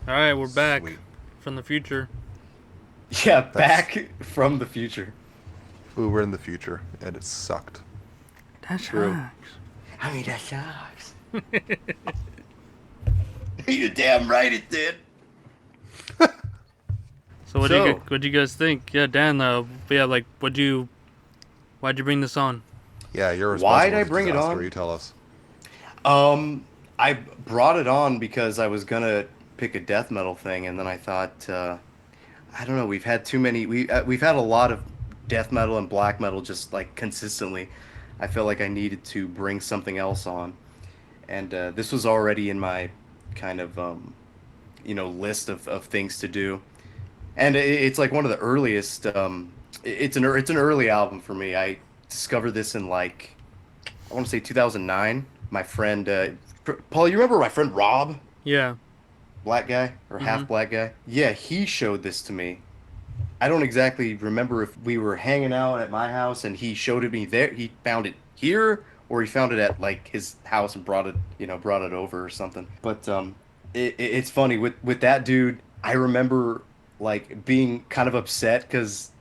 All right, we're back Sweet. from the future. Yeah, back from the future. We were in the future, and it sucked. That's True. I mean, that sucks. You're damn right it did. So what do you guys think? Yeah, Dan. Yeah, like why'd you bring this on? Yeah, you're Why'd responsible I for the bring it disaster. on? You tell us. I brought it on because I was gonna pick a death metal thing, and then I thought, I don't know, we've had too many. We've had a lot of death metal and black metal just like consistently. I felt like I needed to bring something else on, and this was already in my kind of list of things to do. And it's like one of the earliest. It's an early album for me. I discovered this in like I want to say 2009. My friend Paul, you remember my friend Rob, Yeah. black guy or Mm-hmm. half black guy? Yeah, he showed this to me. I don't exactly remember if we were hanging out at my house and he showed it me there. He found it here or he found it at like his house and brought it over or something. But it's funny with that dude. I remember like being kind of upset because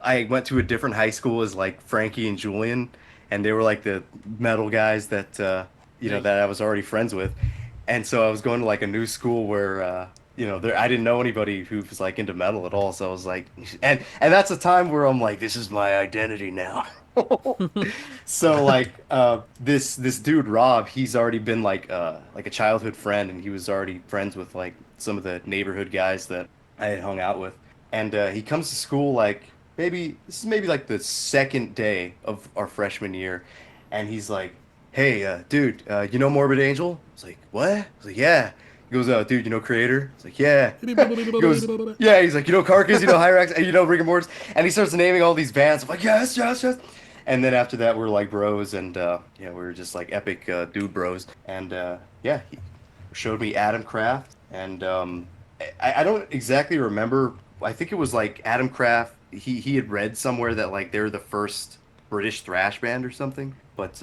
I went to a different high school as like Frankie and Julian, and they were like the metal guys that Yeah, that I was already friends with, and so I was going to like a new school where there I didn't know anybody who was like into metal at all. So I was like, and that's a time where I'm like, this is my identity now. So like this dude Rob, he's already been like a childhood friend, and he was already friends with like some of the neighborhood guys that I had hung out with. And he comes to school like maybe this is maybe like the second day of our freshman year, and he's like, "Hey, dude, you know Morbid Angel?" I was like, "What?" I was like, "Yeah." He goes, dude, you know Creator?" I was like, "Yeah." He goes, "Yeah." He's like, "You know Carcass? You know Hyrax? And you know Rigor Mortis?" And he starts naming all these bands. I'm like, "Yes, yes, yes." And then after that, we're like bros, and yeah, we were just like epic dude bros. And yeah, he showed me Atomkraft, and I don't exactly remember. I think it was like Atomkraft. He had read somewhere that like they're the first British thrash band or something. But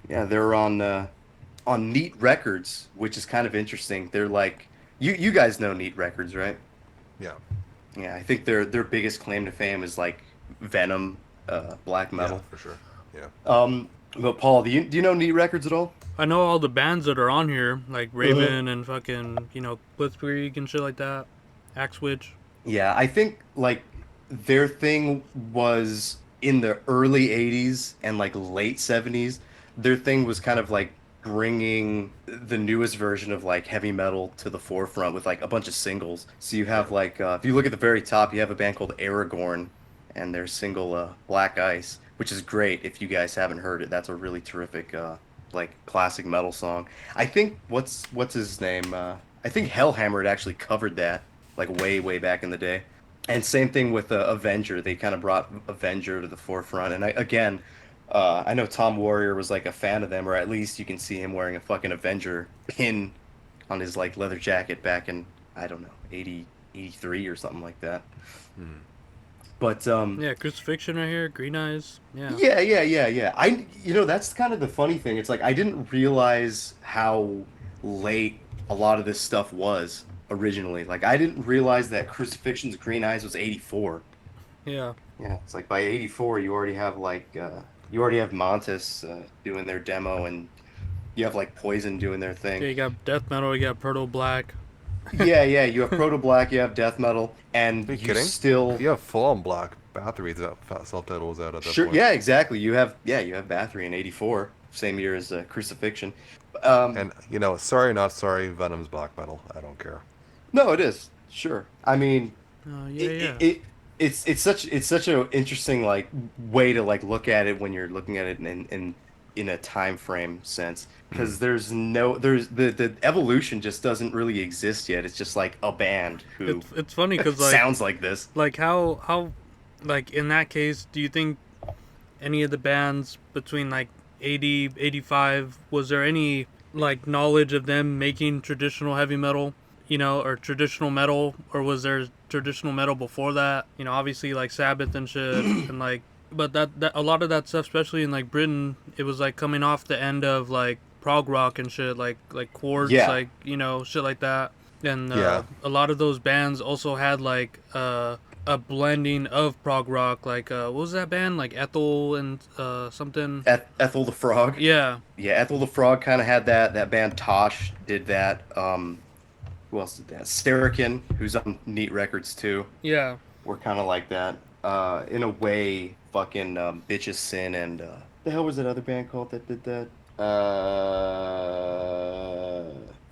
yeah, they're on Neat Records, which is kind of interesting. They're like you guys know Neat Records, right? Yeah. Yeah, I think their biggest claim to fame is like Venom, black Yeah, metal. for sure. Yeah. But Paul, do you know Neat Records at all? I know all the bands that are on here, like Uh-huh. Raven and fucking Blitzkrieg and shit like that, Axe Witch. Yeah, I think like their thing was in the early 80s and like late 70s. Their thing was kind of like bringing the newest version of like heavy metal to the forefront with like a bunch of singles. So you have Right. like if you look at the very top, you have a band called Aragorn and their single Black Ice, which is great if you guys haven't heard it. That's a really terrific like classic metal song. I think what's his name? I think Hellhammer had actually covered that like way back in the day. And same thing with Avenger. They kind of brought Avenger to the forefront. And I know Tom Warrior was like a fan of them, or at least you can see him wearing a fucking Avenger pin on his like leather jacket back in I don't know 80 83 or something like that. Hmm. But Yeah, Crucifixion right here, Green Eyes. Yeah. yeah. That's kind of the funny thing. It's like I didn't realize how late a lot of this stuff was originally. Like I didn't realize that Crucifixion's Green Eyes was 84. Yeah. Yeah, it's like by 84 you already have you already have Montes doing their demo, and you have like Poison doing their thing. Yeah, you got death metal, you got Proto Black. Yeah, you have Proto Black, you have Death Metal, and Are you you kidding? still You have full-on black batteries that self-title was out at that sure point. yeah, exactly. You have Bathory in 84, same year as Crucifixion. And sorry, not sorry, Venom's black metal. I don't care. No, it is. Sure. I mean, Yeah, it, it, yeah. it it's such a interesting like way to like look at it when you're looking at it in a time frame sense, Hmm. because there's the evolution just doesn't really exist yet. It's just like a band who It's funny because sounds like this. how like in that case, do you think any of the bands between like 80, 85, was there any like knowledge of them making traditional heavy metal, or traditional metal, or was there traditional metal before that? Obviously like Sabbath and shit, and like, but that a lot of that stuff, especially in like Britain, it was like coming off the end of like prog rock and shit, like Quartz, Yeah. like shit like that, and Yeah. a lot of those bands also had like a blending of prog rock, like what was that band, like Ethel and something. Ethel the Frog. Yeah, Yeah, Ethel the Frog kind of had that band Tosh did that. Who else did that? Sterican, who's on Neat Records too. yeah. We're kind of like that. In a way, fucking Bitches Sin and the hell was that other band called that did that?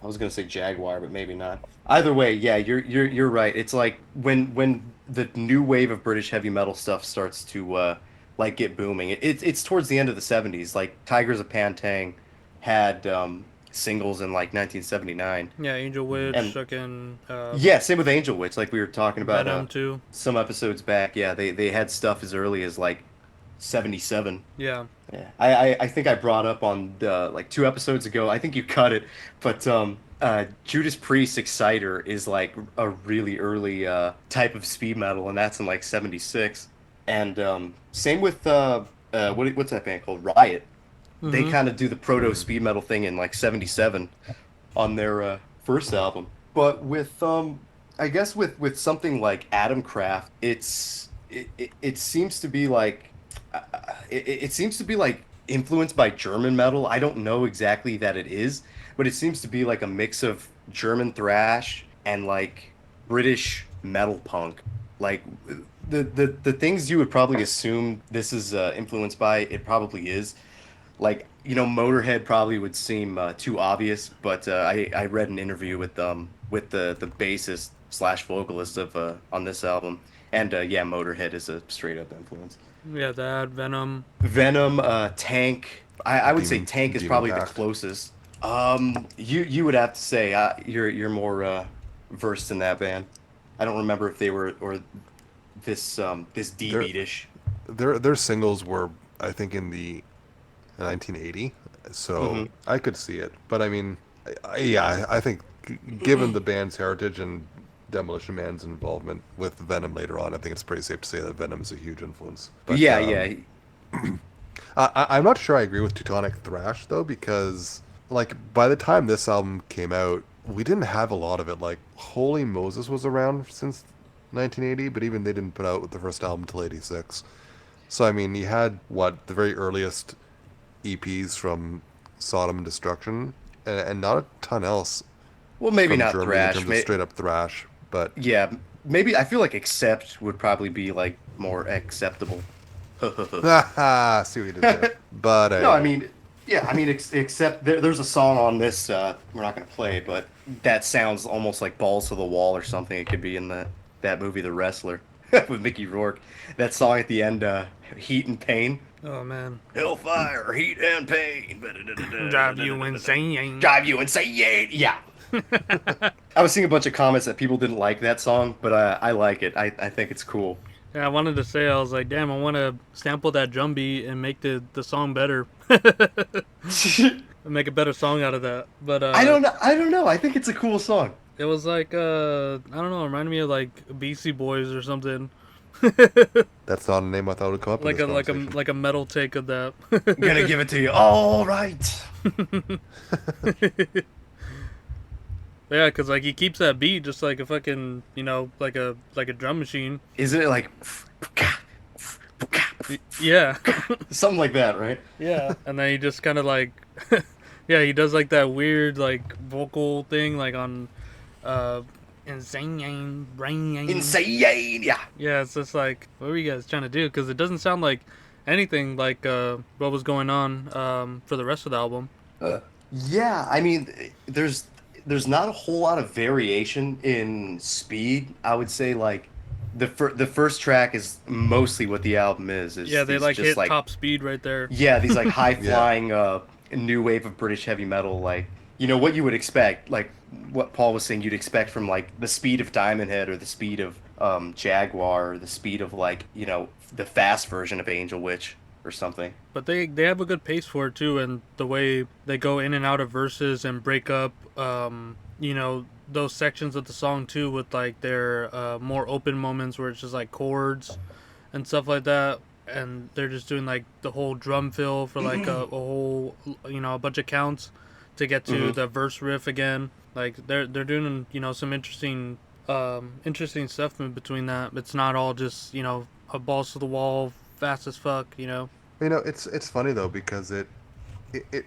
I was gonna say Jaguar, but maybe not. Either way, yeah, you're right. It's like when the new wave of British heavy metal stuff starts to like get booming. It's towards the end of the 70s. Like Tigers of Pantang had singles in like 1979, Yeah, Angel Witch, and fucking yeah, same with Angel Witch, like we were talking about Venom too. some episodes back. Yeah, they had stuff as early as like 77. Yeah, Yeah. I think I brought up on the like 2 episodes ago. I think you cut it, but Judas Priest Exciter is like a really early type of speed metal, and that's in like 76. And same with what's that band called? Riot. They mm-hmm. kind of do the proto Hmm. speed metal thing in like 77 on their first album. But with I guess with something like Atomkraft, it seems to be like it seems to be like influenced by German metal. I don't know exactly that it is, but it seems to be like a mix of German thrash and like British metal punk. Like the things you would probably assume this is influenced by, it probably is. Like, Motorhead probably would seem too obvious, but I read an interview with the bassist slash vocalist of on this album, and yeah, Motorhead is a straight up influence. Yeah, that Venom. Venom, Tank. I would say Demon Tank is Demon probably the Pact. closest. You would have to say you're more versed in that band. I don't remember if they were or this D Their beatish. their singles were, I think, in the 1980, so Hmm. I could see it. But I mean, yeah, I think given the band's heritage and Demolition Man's involvement with Venom later on, I think it's pretty safe to say that Venom is a huge influence. But Yeah, yeah. I'm not sure I agree with Teutonic Thrash though, because like by the time this album came out, we didn't have a lot of it. Like Holy Moses was around since 1980, but even they didn't put out the first album till '86. So I mean, you had what the very earliest EPs from Sodom and Destruction, and not a ton else Well, maybe from not Germany in thrash. terms of straight up thrash. But Yeah, maybe I feel like accept would probably be like more acceptable. haha, see what you did there. But No, I mean, yeah, I mean, except there's a song on this. We're not gonna play it, but that sounds almost like Balls to the Wall or something. It could be in that movie, The Wrestler, with Mickey Rourke. That song at the end, Heat and Pain. Oh man, Hellfire, heat and pain. drive you insane. Drive you insane. Yeah. I was seeing a bunch of comments that people didn't like that song, but I like it. I think it's cool. Yeah, I wanted to say, I was like, damn, I want to sample that drum beat and make the song better. Make a better song out of that. But I don't know. I don't know. I think it's a cool song. it was like I don't know, it reminded me of like Beastie Boys or something. that's not a name I thought would come up in Like this a conversation. like a metal take of that. Gonna give it to you. All right. Yeah, cause like he keeps that beat just like a fucking like a drum machine. Isn't it like Yeah, something like that, right? yeah. And then he just kind of like yeah, he does like that weird like vocal thing like on uh insane brain. Insane. Yeah. Yeah, it's just like, what were you guys trying to do? Because it doesn't sound like anything like what was going on for the rest of the album. Yeah. I mean, there's not a whole lot of variation in speed. I would say like the first track is mostly what the album is. Is Yeah, they these like just hit like top speed right there. yeah, these like high Yeah. flying new wave of British heavy metal, like what you would expect, like what Paul was saying you'd expect from like the speed of Diamond Head or the speed of Jaguar or the speed of like, the fast version of Angel Witch or something. But they have a good pace for it too, and the way they go in and out of verses and break up, those sections of the song too, with like their more open moments where it's just like chords and stuff like that, and they're just doing like the whole drum fill for like a whole, a bunch of counts to get to the verse riff again. Like they're doing some interesting stuff in between that. It's not all just a balls to the wall, fast as fuck. It's funny though because it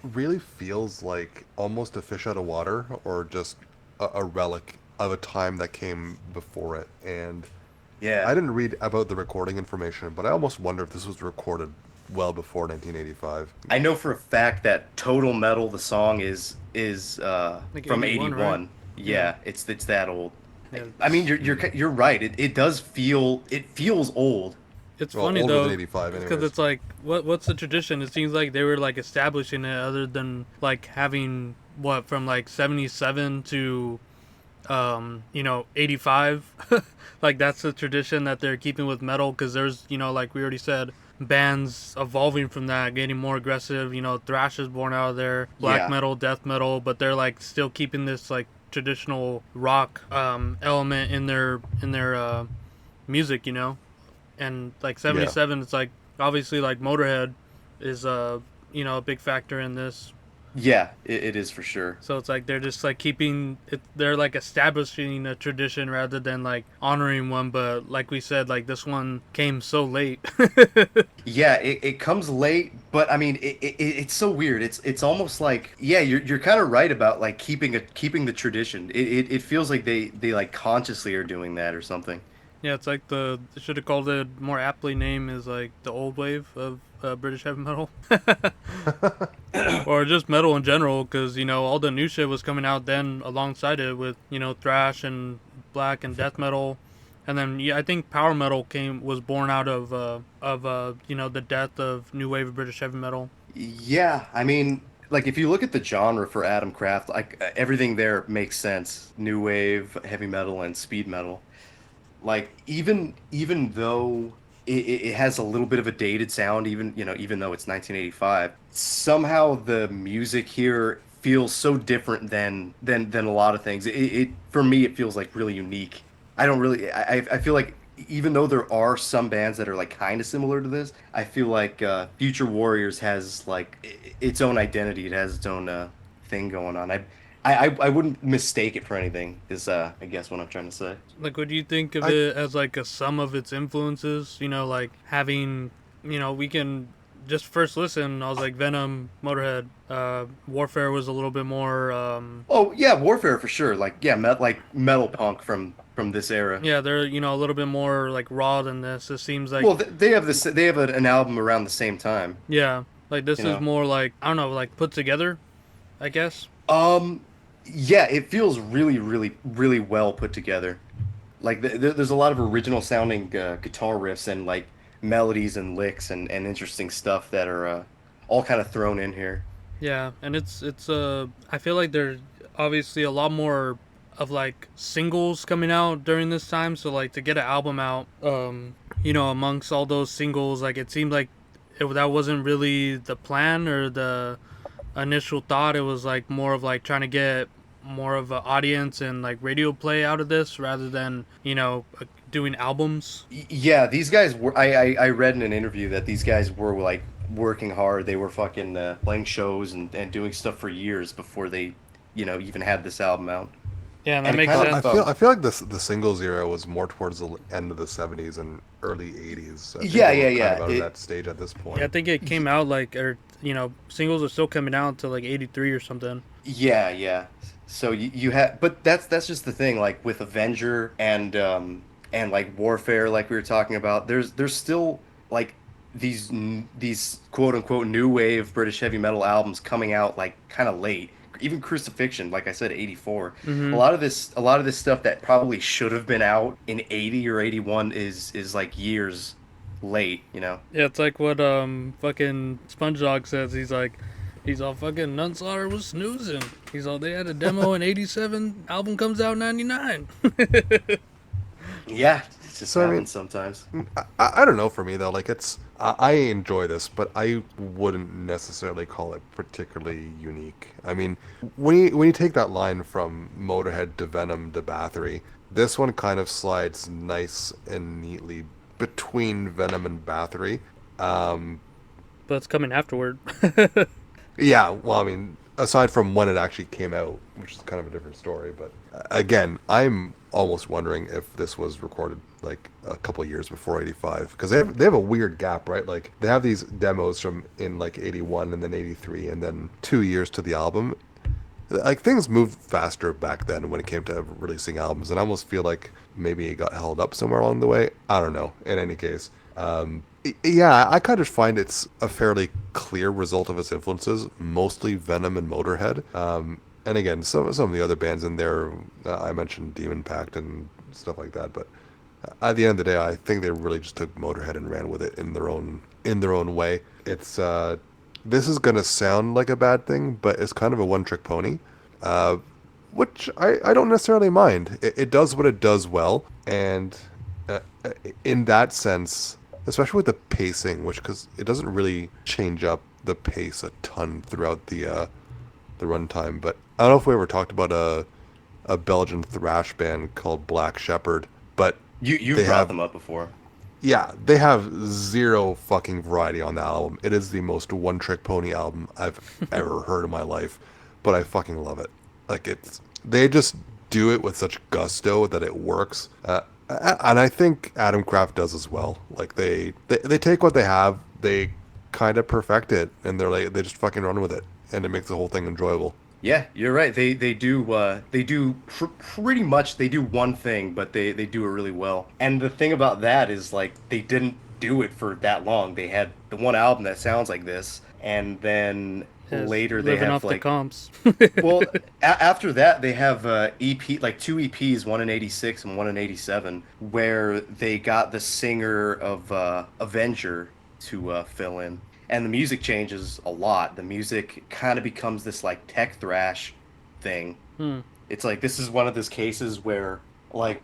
really feels like almost a fish out of water or just a relic of a time that came before it. And Yeah. I didn't read about the recording information, but I almost wonder if this was recorded well before 1985. I know for a fact that Total Metal, the song is Like from 81, 81. right? Yeah, it's that old. Yeah. I mean, you're right. It does feel, it feels old. It's Well, funny older though, than 85 because anyways. it's like, what's the tradition? It seems like they were like establishing it, other than like having what from like 77 to 85. Like that's the tradition that they're keeping with metal, because there's like we already said, bands evolving from that, getting more aggressive. Thrash is born out of there, black Yeah. metal, death metal, but they're like still keeping this like traditional rock element in their music. And like 77, it's like obviously like Motorhead is a big factor in this. Yeah, it is for sure. So it's like they're just like keeping it. They're like establishing a tradition rather than like honoring one. But like we said, like this one came so late. Yeah, it comes late, but I mean, it's so weird. It's almost like, yeah, you're kind of right about like keeping the tradition. It feels like they like consciously are doing that or something. Yeah, it's like the should have called it more aptly name is like the old wave of British heavy metal, or just metal in general, because all the new shit was coming out then alongside it with thrash and black and death metal, and then yeah, I think power metal was born out of the death of new wave of British heavy metal. Yeah, I mean, like if you look at the genre for Atomkraft, like everything there makes sense. New wave, heavy metal, and speed metal. Like even though it has a little bit of a dated sound, even though it's 1985, somehow the music here feels so different than a lot of things. It for me it feels like really unique. I don't really I feel like even though there are some bands that are like kind of similar to this, I feel like Future Warriors has like its own identity. It has its own thing going on. I wouldn't mistake it for anything, is I guess what I'm trying to say. Like, what do you think of I it as like a sum of its influences? Like having, we can just first listen. I was like Venom, Motorhead, Warfare was a little bit more. Oh yeah, Warfare for sure. Like yeah, like metal punk from this era. Yeah, they're a little bit more like raw than this. It seems like Well, they have this. They have an album around the same time. yeah, like this You is know. more like I don't know, like put together, I guess. Um, yeah, it feels really, really, really well put together. Like there's a lot of original sounding guitar riffs and like melodies and licks and interesting stuff that are all kind of thrown in here. Yeah, and I feel like there's obviously a lot more of like singles coming out during this time. So like to get an album out, amongst all those singles, like it seemed like that wasn't really the plan or the initial thought. It was like more of like trying to get more of an audience and like radio play out of this rather than doing albums. Yeah, these guys were. I read in an interview that these guys were like working hard. They were fucking playing shows and doing stuff for years before they, even had this album out. Yeah, and that And it makes kind I sense. of feel like the singles era was more towards the end of the '70s and early '80s. I think yeah, they yeah, were kind yeah. of out of that stage at this Yeah, I point. think it came out like or singles are still coming out until like 83 or something. Yeah, yeah. So you have, but that's just the thing. Like with Avenger and like Warfare, like we were talking about. There's still like these quote unquote new wave British heavy metal albums coming out like kind of late. Even Crucifixion, like I said, 84. Hmm. A lot of this stuff that probably should have been out in 80 or 81 is like years late. You know. Yeah, it's like what fucking SpongeDog says. He's all fucking Nunslaughter was snoozing. He's all they had a demo in '87. Album comes out in '99. Yeah, it just So I mean, happens sometimes. I don't know. For me though, like I enjoy this, but I wouldn't necessarily call it particularly unique. I mean, when you take that line from Motorhead to Venom to Bathory, this one kind of slides nice and neatly between Venom and Bathory. Um, But it's coming afterward. yeah, well, I mean, aside from when it actually came out, which is kind of a different story, but again, I'm almost wondering if this was recorded like a couple of years before '85 because they have a weird gap, right? Like they have these demos from in like '81 and then '83 and then 2 years to the album. Like things moved faster back then when it came to releasing albums, and I almost feel like maybe it got held up somewhere along the way. I don't know. In any case, yeah, I kind of find it's a fairly clear result of its influences, mostly Venom and Motorhead. And again, some of the other bands in there, I mentioned Demon Pact and stuff like that, but at the end of the day, I think they really just took Motorhead and ran with it in their own way. It's this is gonna sound like a bad thing, but it's kind of a one-trick pony, uh, which I don't necessarily mind. It does what it does well, and uh, in that sense, especially with the pacing, which because it doesn't really change up the pace a ton throughout the runtime. But I don't know if we ever talked about a Belgian thrash band called Black Shepherd, but You've they brought have them up before. Yeah, they have zero fucking variety on the album. It is the most one-trick pony album I've ever heard in my life, but I fucking love it. Like it's they just do it with such gusto that it works. And I think Atomkraft does as well. Like they take what they have, they kind of perfect it, and they just fucking run with it, and it makes the whole thing enjoyable. Yeah, you're right. They do pretty much they do one thing, but they do it really well. And the thing about that is like they didn't do it for that long. They had the one album that sounds like this, and then Is later they living have off the like comps. well after that they have EP like two EPs, one in 86 and one in 87, where they got the singer of Avenger to fill in. And the music changes a lot. The music kind of becomes this like tech thrash thing. Hmm. It's like this is one of those cases where like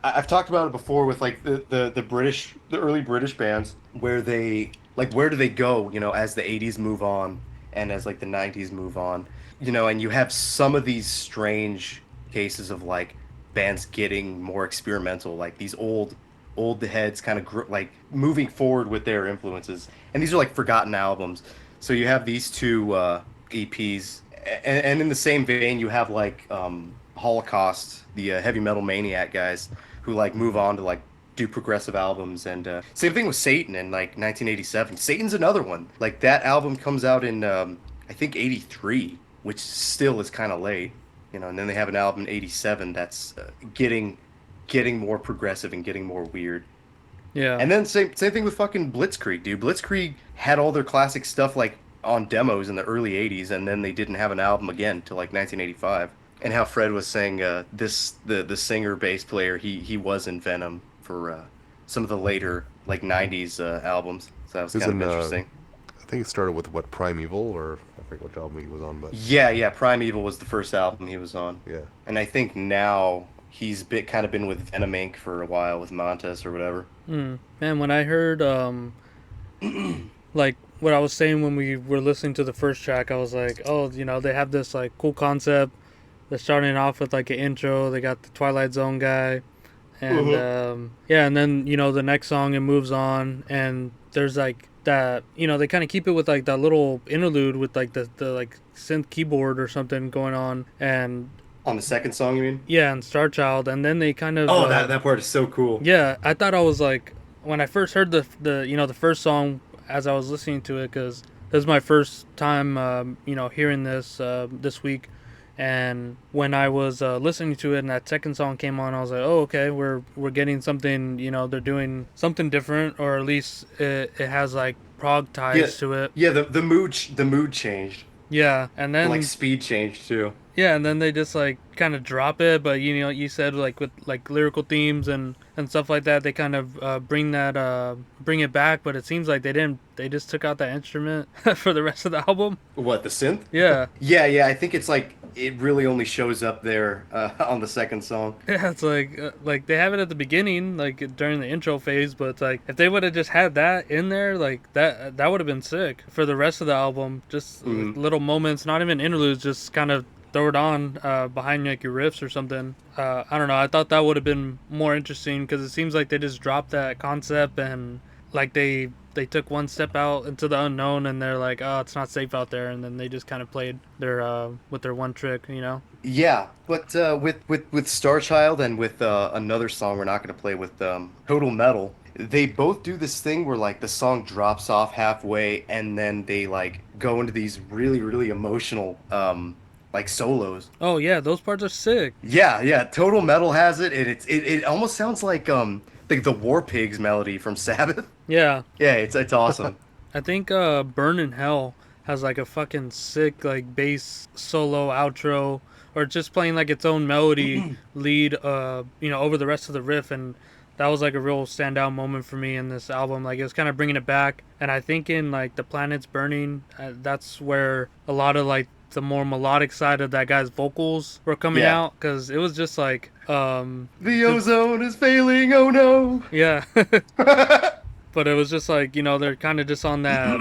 I've talked about it before with like the early British bands where they like where do they go, as the 80s move on and as like the 90s move on, and you have some of these strange cases of like bands getting more experimental, like these old heads kind of like moving forward with their influences, and these are like forgotten albums. So you have these two EPs, and in the same vein, you have like Holocaust, the heavy metal maniac guys who like move on to like do progressive albums, and same thing with Satan in like 1987. Satan's another one. Like that album comes out in I think 83, which still is kind of late, and then they have an album in 87 that's getting more progressive and getting more weird. Yeah. And then same thing with fucking Blitzkrieg, dude. Blitzkrieg had all their classic stuff like on demos in the early 80s, and then they didn't have an album again till like 1985. And how Fred was saying the singer bass player, he was in Venom for some of the later like 90s albums. So that was He's kind of in interesting. I think it started with what Primeval or I forget which album he was on, but Yeah, yeah, Primeval was the first album he was on. yeah. And I think now he's kind of been with Venom Inc. for a while with Montes or whatever. Man, when I heard like what I was saying when we were listening to the first track, I was like, oh, they have this like cool concept. They're starting off with like an intro. They got the Twilight Zone guy, and Uh-huh. yeah, and then the next song it moves on, and there's like that. They kind of keep it with like that little interlude with like the like synth keyboard or something going on, and On the second song, you mean? yeah, and Star Child, and then they kind of Oh, that part is so cool. yeah, I thought I was like when I first heard the first song as I was listening to it, because this is my first time hearing this week, and when I was listening to it and that second song came on, I was like, oh, okay, we're getting something, they're doing something different, or at least it has like prog Yeah, ties to it. yeah. The mood changed. Yeah, and Like then speed changed too. yeah, and then they just like kind of drop it, but you said like with like lyrical themes and stuff like that, they kind of bring it back, but it seems like they didn't. They just took out that instrument for the rest of the album. What, the synth? Yeah, Yeah, yeah. I think it's like it really only shows up there on the second song. yeah, it's like they have it at the beginning, like during the intro phase, but it's like if they would have just had that in there, like that would have been sick for the rest of the album. Just like, little moments, not even interludes, just kind of throw it on behind like your riffs or something. I don't know. I thought that would have been more interesting because it seems like they just dropped that concept and like they took one step out into the unknown and they're like, oh, it's not safe out there, and then they just kind of played their with their one trick. Yeah, but with Star Child and with another song we're not going to play with Total Metal, they both do this thing where like the song drops off halfway and then they like go into these really really emotional like solos. Oh yeah, those parts are sick. Yeah, yeah, Total Metal has it, and it almost sounds like the War Pigs melody from Sabbath. Yeah, Yeah, it's awesome. I think Burn in Hell has like a fucking sick like bass solo outro, or just playing like its own melody lead over the rest of the riff, and that was like a real standout moment for me in this album. Like it was kind of bringing it back, and I think in like The Planet's Burning, that's where a lot of like the more melodic side of that guy's vocals were coming Yeah. out, because it was just like The ozone is failing, oh no. yeah. But it was just like, they're kind of just on that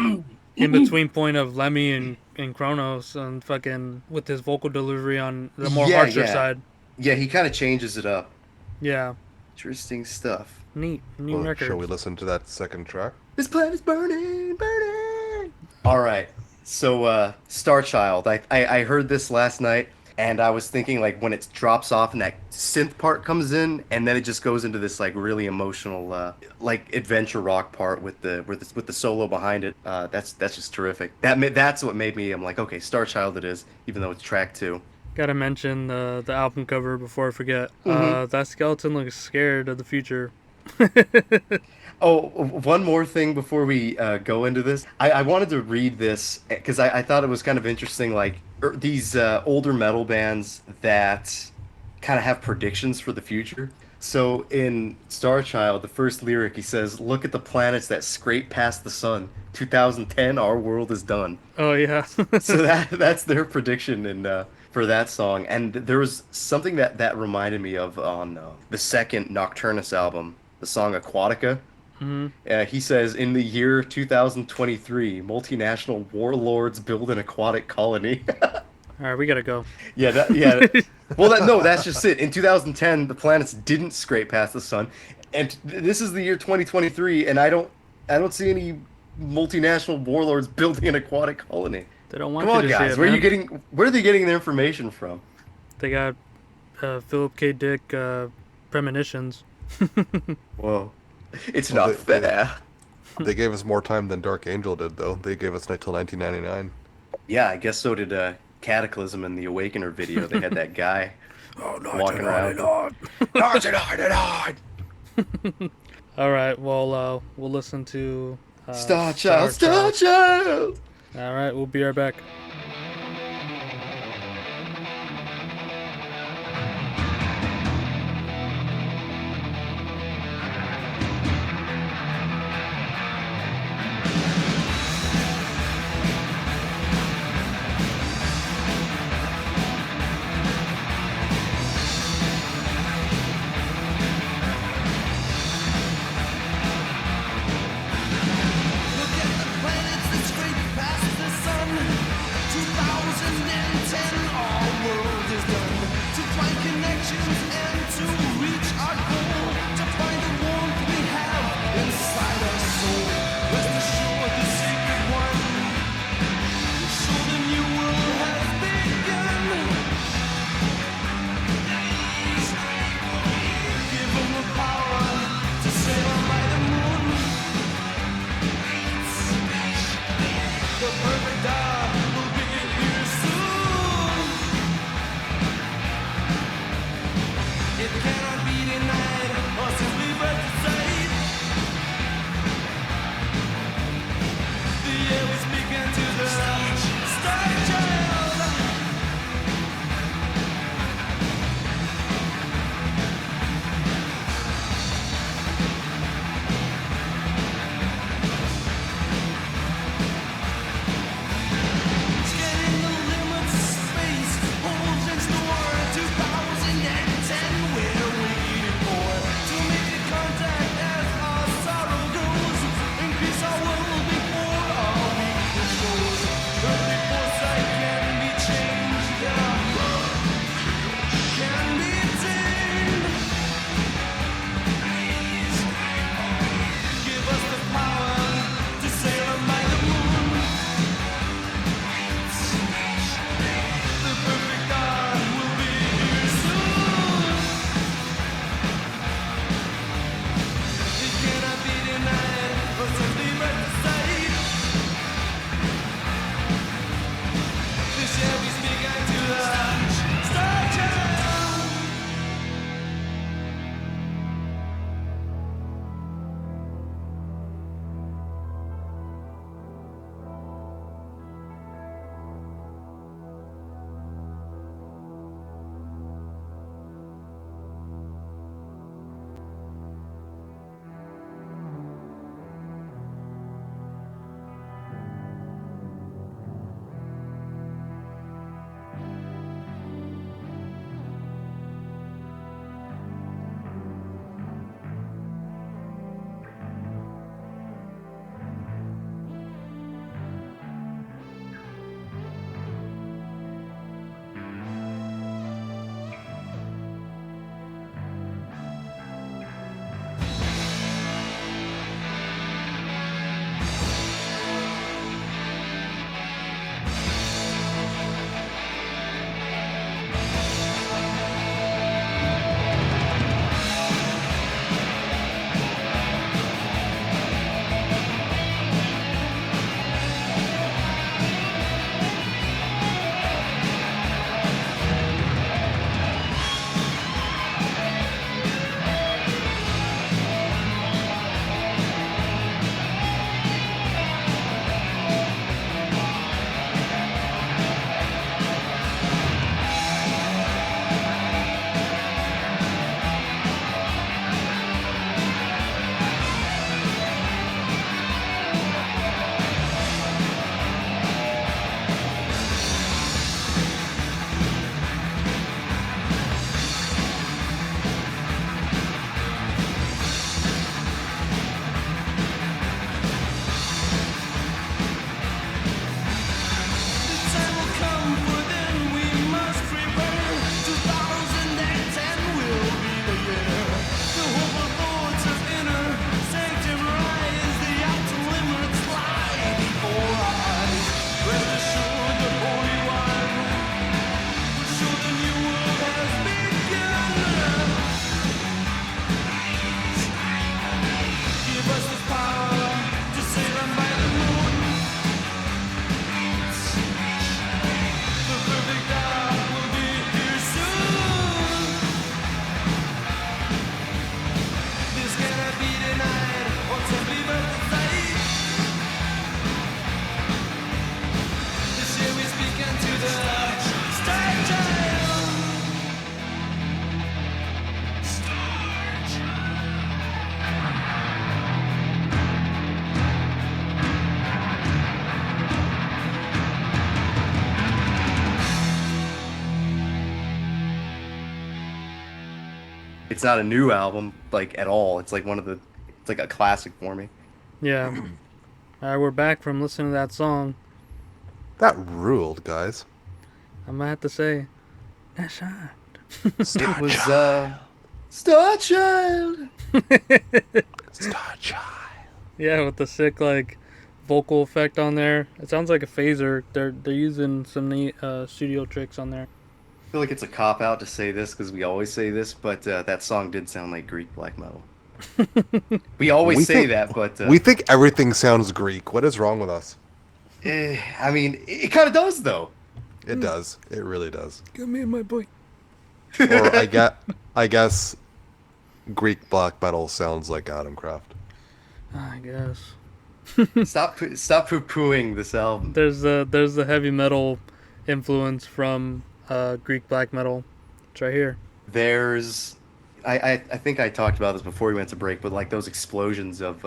in between point of Lemmy and Kronos, and fucking with his vocal delivery on the more Yeah, harsher yeah. side. Yeah, he kind of changes it up. Yeah. Interesting stuff. Neat. New Well, record. shall we listen to that second track? This planet's burning, burning. All right. So, Star Child. I heard this last night, and I was thinking like when it drops off and that synth part comes in, and then it just goes into this like really emotional, like adventure rock part with the solo behind it. That's just terrific. That's what made me. I'm like, okay, Star Child it is, even though it's track two. Gotta mention the album cover before I forget. Mm-hmm. That skeleton looks scared of the future. Oh, one more thing before we go into this. I wanted to read this because I thought it was kind of interesting. Like these older metal bands that kind of have predictions for the future. So in Star Child, the first lyric, he says, "Look at the planets that scrape past the sun. 2010, our world is done." Oh yeah. So that's their prediction for that song. And there was something that reminded me of on the second Nocturnus album, the song Aquatica. Hmm. He says, in the year 2023, multinational warlords build an aquatic colony. All right, we gotta go. Yeah, yeah. Well, no, that's just it. In 2010, the planets didn't scrape past the sun, and this is the year 2023, and I don't see any multinational warlords building an aquatic colony. They don't want Come you on, to guys, see it, man. where are they getting their information from? They got Philip K. Dick premonitions. Whoa, it's Well, not fair. They gave us more time than Dark Angel did, though. They gave us until 1999. Yeah, I guess so did Cataclysm in the Awakener video. They had that guy walking around. All right, well, we'll listen to Star Child, Star Child. All right, we'll be right back. Look at the planets that scrape past the sun. 2010, our world is done. To find connections and to reach our goal. To find the warmth we have inside our soul. Rest assured, the sacred one. Show the new world has begun. Give them the power to sail by the moon. The perfect hour will be here soon. It cannot be denied or simply put aside. The air we speak into the Star Child. Scanning the limits of space, holds next door 2010. We're waiting for to make a contact as our sorrow grows. Increase our will before our weakness shows. It's not a new album like at all. It's like it's like a classic for me. Yeah. All right, we're back from listening to that song. That ruled, guys. I might have to say, that's shot. It was Star Child. Star Child. Yeah, with the sick like vocal effect on there. It sounds like a phaser. They're using some neat studio tricks on there. I feel like it's a cop out to say this because we always say this, but that song did sound like Greek black metal. We always We say think- that, but We think everything sounds Greek. What is wrong with us? I mean, it kind of does though. It does. It really does. Give me my point. Or I guess Greek black metal sounds like Atomkraft. I guess. Stop poo-pooing this album. There's the heavy metal influence from Greek black metal. It's right here. There's, I think I talked about this before we went to break, but like those explosions of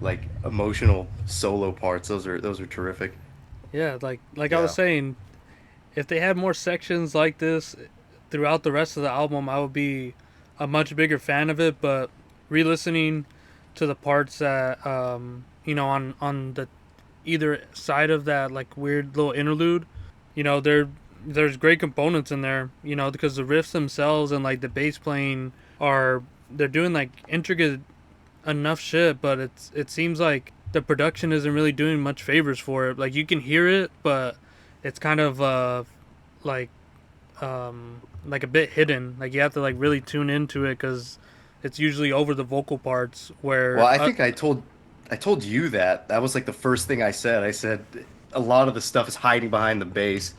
like emotional solo parts, those are terrific. Yeah, like I Yeah. was saying, if they had more sections like this throughout the rest of the album, I would be a much bigger fan of it. But re-listening to the parts that on the either side of that like weird little interlude, there's great components in there, because the riffs themselves and like the bass playing they're doing like intricate enough shit, but it seems like the production isn't really doing much favors for it. Like you can hear it, but it's kind of like a bit hidden. Like you have to like really tune into it because it's usually over the vocal parts where. Well, I think I told you that was like the first thing I said. I said a lot of the stuff is hiding behind the bass.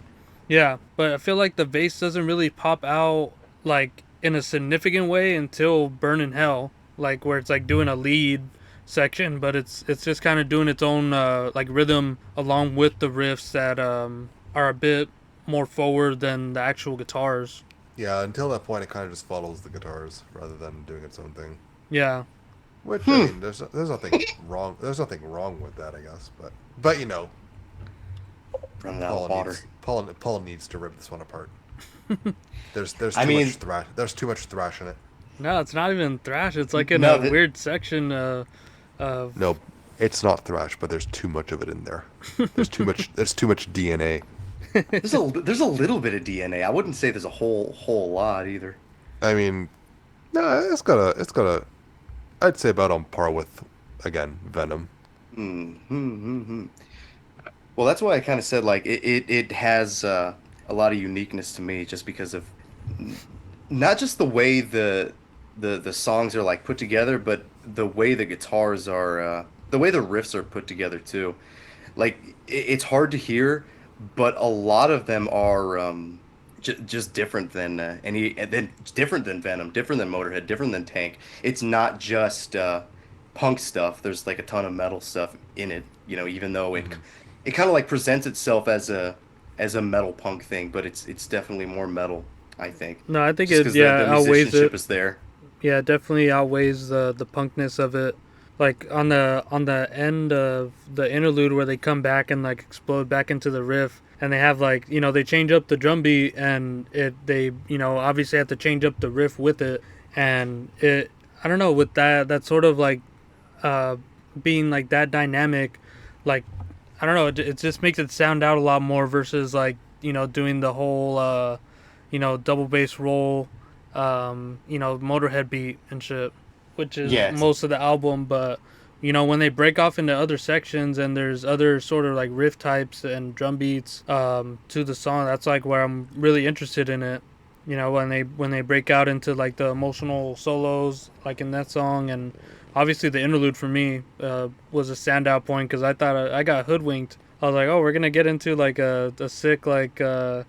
Yeah, but I feel like the bass doesn't really pop out like in a significant way until Burn in Hell, like where it's like doing a lead section, but it's just kind of doing its own like rhythm along with the riffs that are a bit more forward than the actual guitars. Yeah, until that point, it kind of just follows the guitars rather than doing its own thing. Yeah, Which I mean, there's nothing wrong. There's nothing wrong with that, I guess. But Running out of water. Paul needs to rip this one apart. There's I too mean- much thrash. There's too much thrash in it. no, it's not even thrash. It's like in No, a weird section of No, it's not thrash, but there's too much of it in there. There's too much. There's too much DNA. There's a little bit of DNA. I wouldn't say there's a whole lot either. I mean, no, it's got a. I'd say about on par with, again, Venom. Well, that's why I kind of said like it has a lot of uniqueness to me, just because of not just the way the songs are like put together, but the way the guitars are, the way the riffs are put together too. Like it's hard to hear, but a lot of them are just different than different than Venom, different than Motorhead, different than Tank. It's not just punk stuff. There's like a ton of metal stuff in it. Even though it kind of like presents itself as a metal punk thing, but it's definitely more metal, I think. no, I think Just it 'cause the outweighs musicianship it. is there. Yeah, it definitely outweighs the punkness of it. Like on the end of the interlude where they come back and like explode back into the riff, and they have like they change up the drum beat, and they obviously have to change up the riff with it, and I don't know, with that sort of like being like that dynamic, like I don't know, it just makes it sound out a lot more versus like doing the whole double bass roll Motorhead beat and shit, which is Yes. most of the album. But when they break off into other sections and there's other sort of like riff types and drum beats to the song, that's like where I'm really interested in it. When they break out into like the emotional solos like in that song. And obviously the interlude for me was a standout point because I thought I got hoodwinked. I was like, oh, we're gonna get into like a sick like kind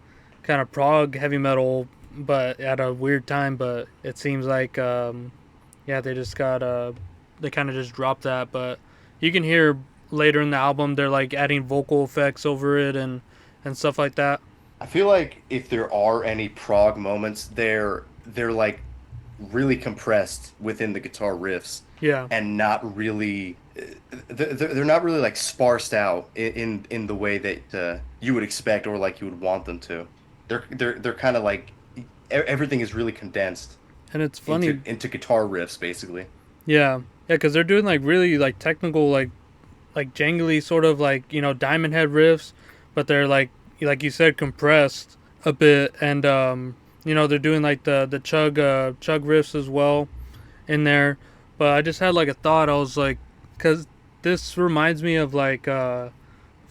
of prog heavy metal, but at a weird time. But it seems like they just got they kind of just dropped that. But you can hear later in the album they're like adding vocal effects over it and and stuff like that. I feel like if there are any prog moments, they're like really compressed within the guitar riffs Yeah. and not really they're not really like sparsed out in the way that you would expect or like you would want them to. They're kind of like everything is really condensed And it's funny. into guitar riffs basically. Yeah. Yeah, because they're doing like really like technical, like jangly sort of like, diamond head riffs, but they're like you said, compressed a bit. And they're doing like the chug riffs as well in there. But I just had like a thought. I was like, because this reminds me of like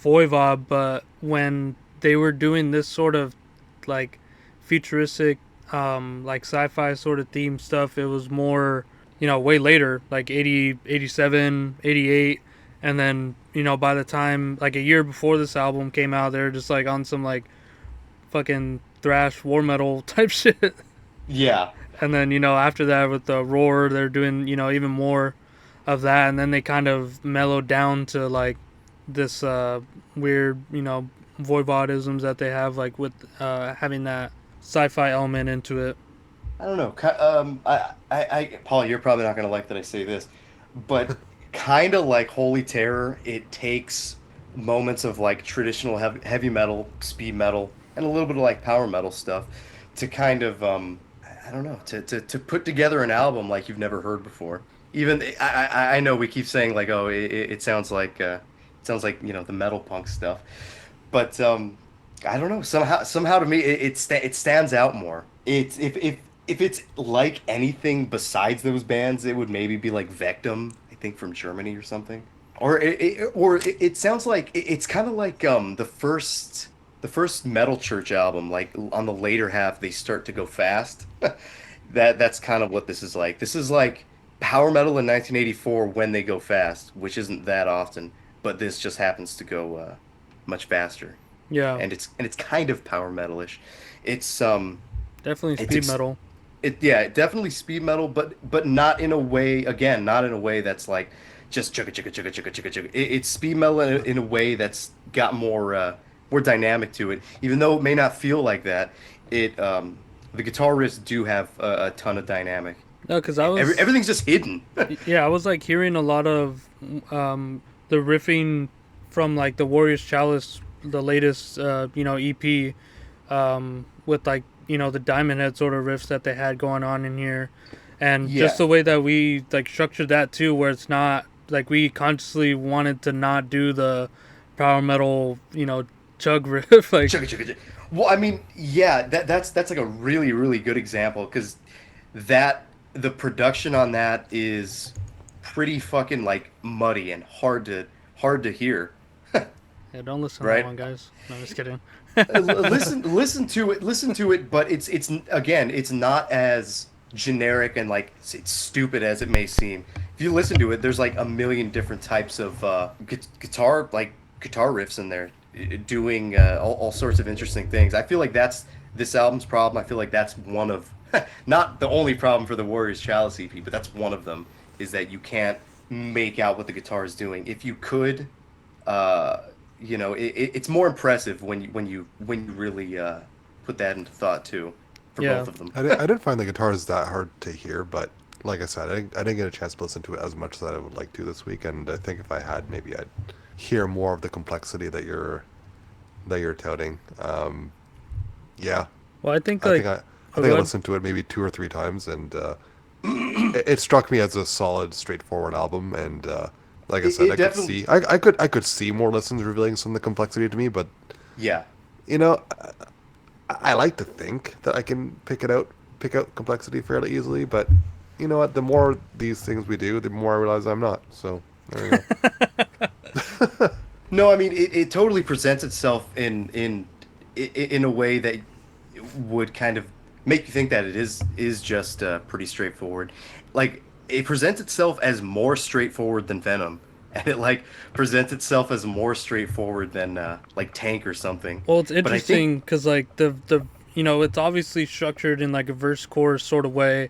Voivod, but when they were doing this sort of like futuristic, like sci-fi sort of theme stuff, it was more, way later, like 80, 87, 88. And then, by the time, like a year before this album came out, they're just like on some like fucking thrash war metal type shit. Yeah. And then, after that with the Roar, they're doing, even more of that. And then they kind of mellowed down to like this weird, voivodisms that they have, like with having that sci-fi element into it. I don't know. Paul, you're probably not gonna like that I say this, but kind of like Holy Terror, it takes moments of like traditional heavy metal, speed metal, and a little bit of like power metal stuff to kind of I don't know, to put together an album like you've never heard before. Even I know we keep saying like, oh, it sounds like the metal punk stuff, but I don't know. Somehow to me, it stands out more. It's if it's like anything besides those bands, it would maybe be like Vectum, I think from Germany or something. It sounds like it's kind of like the first Metal Church album. Like on the later half, they start to go fast. That's kind of what this is like. This is like power metal in 1984 when they go fast, which isn't that often, but this just happens to go much faster, Yeah, and it's kind of power metalish. It's definitely it's speed ex metal. it yeah, definitely speed metal, but not in a way, again, not in a way that's like just chugga chugga chugga chugga chugga chugga. It's speed metal in a way that's got more dynamic to it, even though it may not feel like that. It the guitar riffs do have a ton of dynamic. No, because I was Everything's just hidden. yeah, I was like hearing a lot of the riffing from like the Warriors Chalice, the latest EP, with like the Diamond Head sort of riffs that they had going on in here, and just Yeah. the way that we like structured that too, where it's not like we consciously wanted to not do the power metal chug riff like Chugga chugga chugga. Well, I mean, yeah, that's like a really really good example because that the production on that is pretty fucking like muddy and hard to hear, yeah, don't listen to that right? one, guys. No, I'm just kidding. Listen to it, but it's again, it's not as generic and like it's stupid as it may seem. If you listen to it, there's like a million different types of guitar riffs in there, doing all sorts of interesting things. I feel like that's this album's problem. I feel like that's one of not the only problem for the Warriors Chalice EP, but that's one of them is that you can't make out what the guitar is doing. If you could, uh, it's more impressive when you really put that into thought too, for Yeah. both of them. I didn't find the guitars that hard to hear, but like I said, I didn't get a chance to listen to it as much as I would like to this week. And I think if I had, maybe I'd hear more of the complexity that you're touting. Yeah, Well, I think I like think I oh, think go I ahead. listened to it maybe 2 or 3 times, and it struck me as a solid, straightforward album. And like I It, said, it I could definitely, see I could see more listens revealing some of the complexity to me, but yeah. you know, I like to think that I can pick out complexity fairly easily, but you know what? The more these things we do, the more I realize I'm not. So there you go. No, I mean it totally presents itself in a way that would kind of make you think that it is just pretty straightforward. Like it presents itself as more straightforward than Venom, and it like presents itself as more straightforward than like Tank or something. Well, it's But I think interesting because like the it's obviously structured in like a verse chorus sort of way,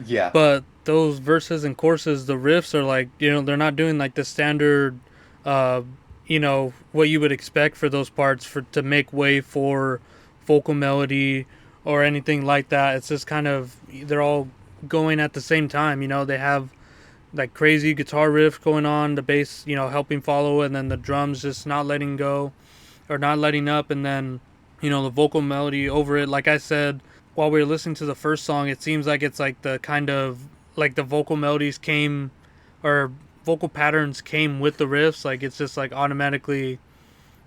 yeah, but those verses and choruses, the riffs are like they're not doing like the standard, uh, what you would expect for those parts for to make way for vocal melody or anything like that. It's just kind of they're all going at the same time. They have like crazy guitar riff going on, the bass, helping follow, and then the drums just not letting go or not letting up, and then the vocal melody over it. Like I said, while we were listening to the first song, it seems like it's like the kind of like the vocal melodies came or vocal patterns came with the riffs. Like it's just like automatically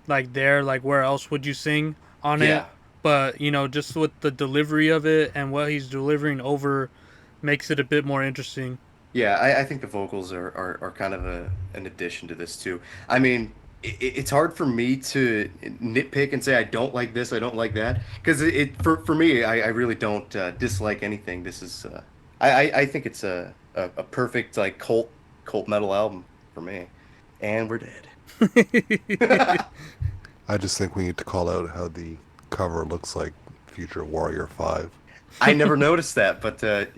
like there. Like where else would you sing on it? Yeah. But just with the delivery of it and what he's delivering over makes it a bit more interesting. Yeah, I think the vocals are kind of an addition to this too. I mean, it's hard for me to nitpick and say I don't like this, I don't like that, because for me, I really don't dislike anything. This is I think it's a perfect like cult metal album for me. And we're dead. I just think we need to call out how the cover looks like Future Warrior 5. I never noticed that, but that's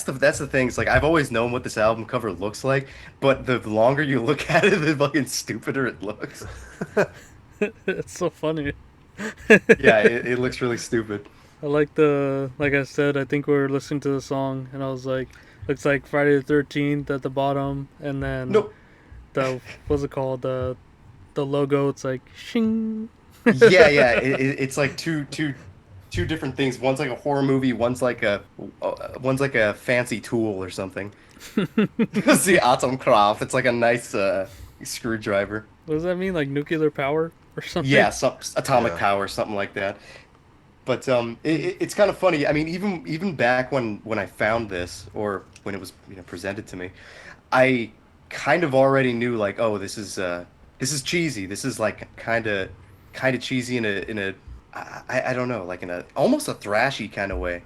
the thing. It's like I've always known what this album cover looks like, but the longer you look at it, the fucking stupider it looks. It's so funny. Yeah, it looks really stupid. I like I said, I think we were listening to the song and I was like, looks like Friday the 13th at the bottom, and then No, what's it called? The logo, it's like shing. yeah. It's like two different things. One's like a horror movie. One's like a fancy tool or something. It's the Atomkraft. It's like a nice screwdriver. What does that mean? Like nuclear power or something? Yeah, some atomic Yeah. power, something like that. But it's kind of funny. I mean, even back when I found this, or when it was presented to me, I kind of already knew like, oh, this is cheesy. This is like kind of cheesy in a I don't know, like in a almost a thrashy kind of way.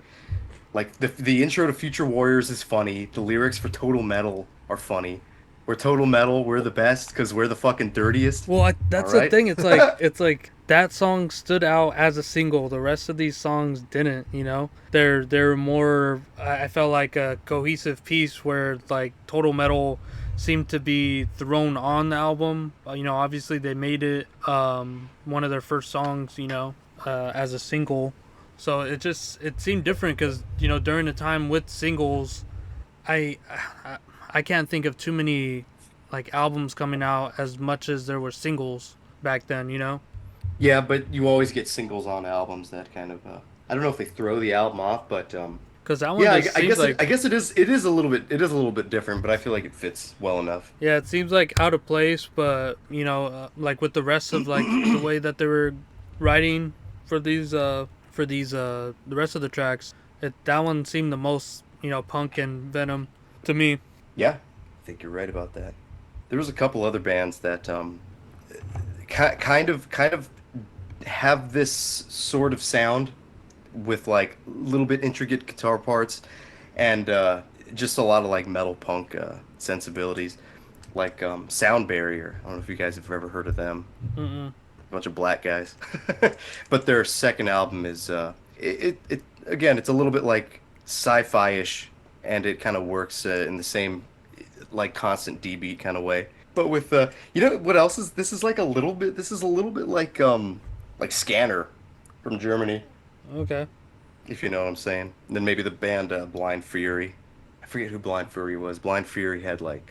Like the intro to Future Warriors is funny. The lyrics for Total Metal are funny. We're Total Metal. We're the best because we're the fucking dirtiest. Well, that's All the right. thing. It's like that song stood out as a single. The rest of these songs didn't. They're more. I felt like a cohesive piece where like Total Metal seemed to be thrown on the album. Obviously they made it one of their first songs. As a single, so it seemed different because during the time with singles, I I can't think of too many like albums coming out as much as there were singles back then. Yeah, but you always get singles on albums that kind of I don't know if they throw the album off, but Because that one yeah, just I seems guess like I guess it is a little bit different, but I feel like it fits well enough. yeah, it seems like out of place, but like with the rest of like the way that they were writing for the rest of the tracks, that one seemed the most punk and Venom to me. Yeah, I think you're right about that. There was a couple other bands that kind of have this sort of sound with like a little bit intricate guitar parts and just a lot of like metal punk sensibilities, like Sound Barrier. I don't know if you guys have ever heard of them. Mm-mm. A bunch of black guys. But their second album is it again, it's a little bit like sci-fi-ish, and it kind of works in the same like constant D beat kind of way. But with what else is this is like a little bit this is a little bit like Scanner from Germany, Okay. if you know what I'm saying. And then maybe the band Blind Fury. I forget who Blind Fury was. Blind Fury had like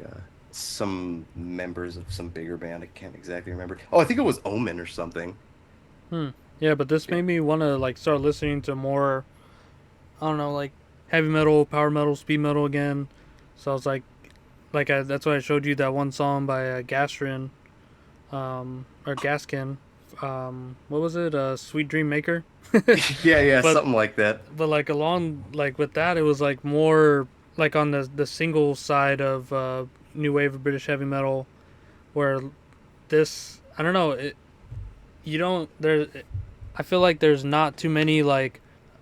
some members of some bigger band. I can't exactly remember. Oh, I think it was Omen or something. Yeah, but this made me want to like start listening to more, I don't know, like heavy metal, power metal, speed metal again. So I was that's why I showed you that one song by Gastrin, or Gaskin. What was it? Sweet Dream Maker. Yeah, But something like that. but like along like with that, it was like more like on the single side of new wave of British heavy metal, where this I don't know it. You don't there. I feel like there's not too many like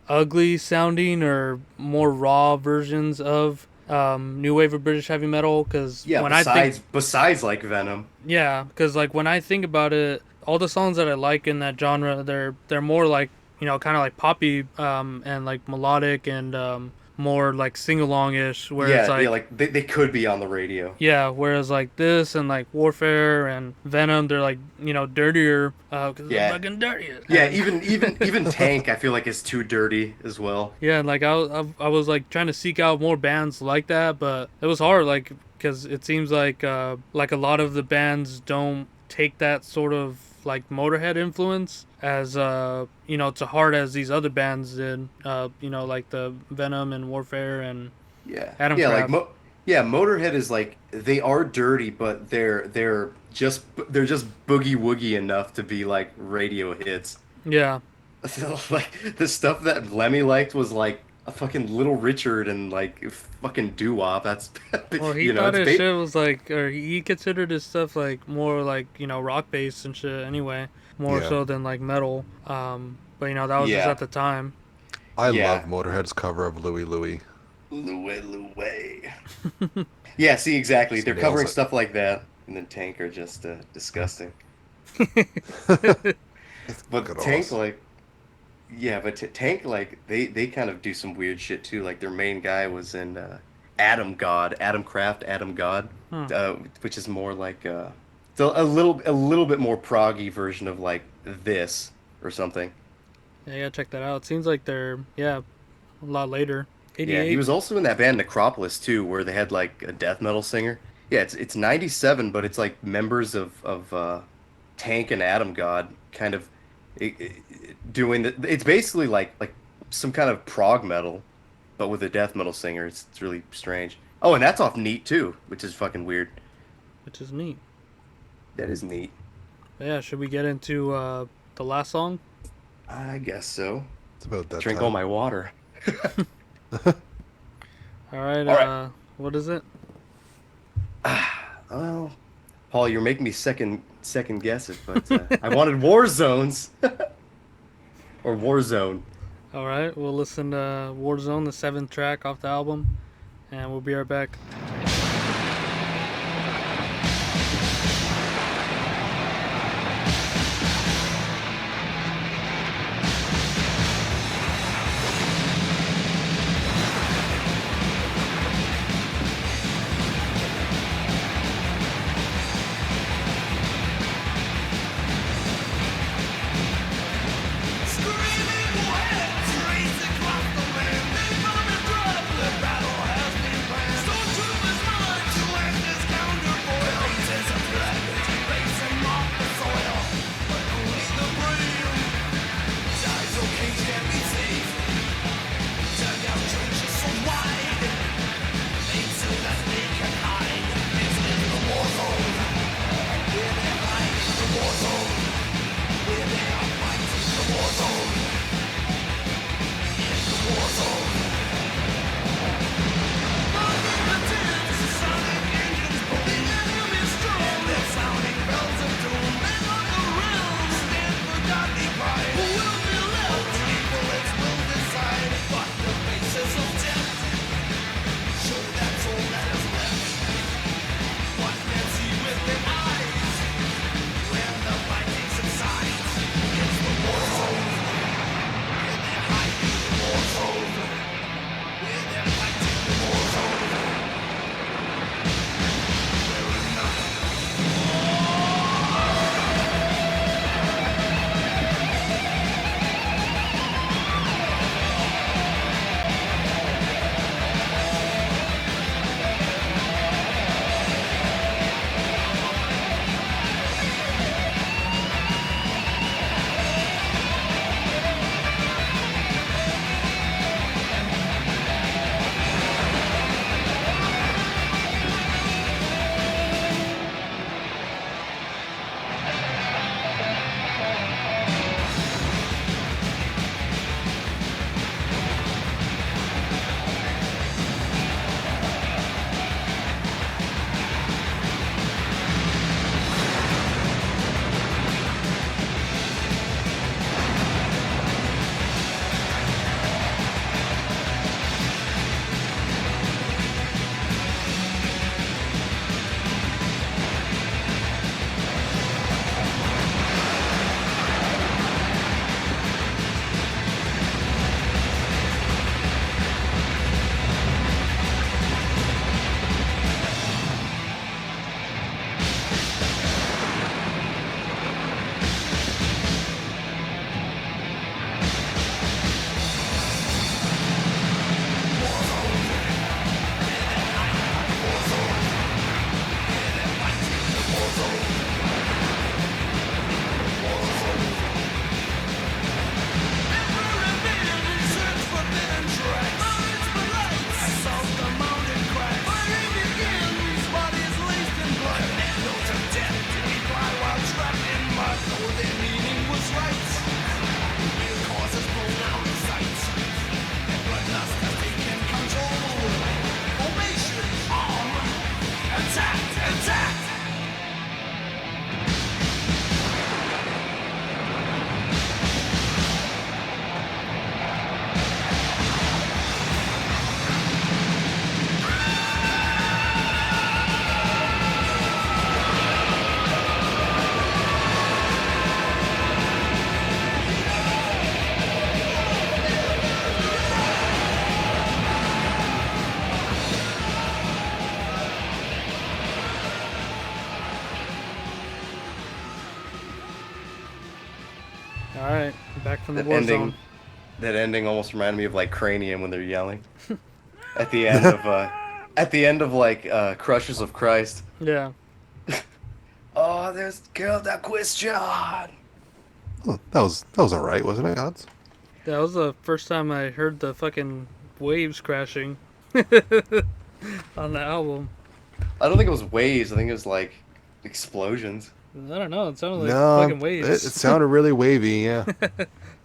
ugly sounding or more raw versions of new wave of British heavy metal. Because Yeah, when I think besides like Venom. yeah, because like when I think about it, all the songs that I like in that genre, they're more like kind of like poppy and like melodic and more like sing-along-ish, where it's Yeah, like they could be on the radio. yeah, whereas like this and like Warfare and Venom, they're like, you know, dirtier because they're Yeah. fucking dirty. Yeah, And even Tank, I feel like is too dirty as well. yeah, and like I was like trying to seek out more bands like that, but it was hard, like because it seems like a lot of the bands don't take that sort of like Motorhead influence as you know, to heart as these other bands did. You know, like the Venom and Warfare and Yeah. Yeah, like Atomkraft. Motorhead is like they are dirty, but they're just boogie woogie enough to be like radio hits. Yeah. Like the stuff that Lemmy liked was like a fucking Little Richard and like fucking doo-wop. That's Well, he you know, thought it's his shit was like, or he considered his stuff like more like, you know, rock based and shit anyway, more Yeah. so than like metal. But you know, that was just Yeah. at the time. I Yeah. love Motorhead's cover of Louie Louie. Louie Louie. Yeah, see exactly. Just They're nails covering it. stuff like that, and then Tank are just disgusting. But Good Tank horse. like yeah, but Tank like they kind of do some weird shit too. Like their main guy was in Atomkraft, Adam God, Hmm. which is more like so a little bit more proggy version of like this or something. Yeah, you gotta check that out. It seems like they're a lot later. Yeah, he 88. was also in that band Necropolis too, where they had like a death metal singer. Yeah, it's 97, but it's like members of Tank and Adam God kind of doing the. It's basically like some kind of prog metal, but with a death metal singer. It's really strange. Oh, and that's off Neat too, which is fucking weird. Which is neat. That is neat. But yeah, should we get into the last song? I guess so. It's about that Drink time. all my water. All right. All right. What is it? Well, Paul, you're making me second guess it, but I wanted War Zones or Warzone. All right, we'll listen to Warzone, the 7th track off the album, and we'll be right back. Screaming waves race across the land. They found a drop. The battle has been planned. Stormtroopers march to end this counterfoil. Hate is a threat, erasing off the soil. But only the brave die so kings can be safe. Dug out trenches so wide, made so that they can hide. This is the war zone. Where they hide in the war zone. Where they are fighting the war zone. In the war zone. Burning the tents, sonic engines booming, enemy strong. They're sounding bells of doom. Men on the realm stand for godly pride. Who will be left? The bullets will decide. But the faces of death show that's all that is left. What men see with their eyes when the fight know their meaning was right. Real causes blown out of sight. And bloodlust has taken control. Formation on. Attack! Attack! All right, back from the That war ending, zone. that ending almost reminded me of like Cranium when they're yelling at the end of like Crushes of Christ. Yeah. Oh, there's kill the question. Oh, that was all right, wasn't it, Gods? That was the first time I heard the fucking waves crashing on the album. I don't think it was waves. I think it was like explosions. I don't know. It sounded like No, fucking it waves. sounded really wavy. Yeah,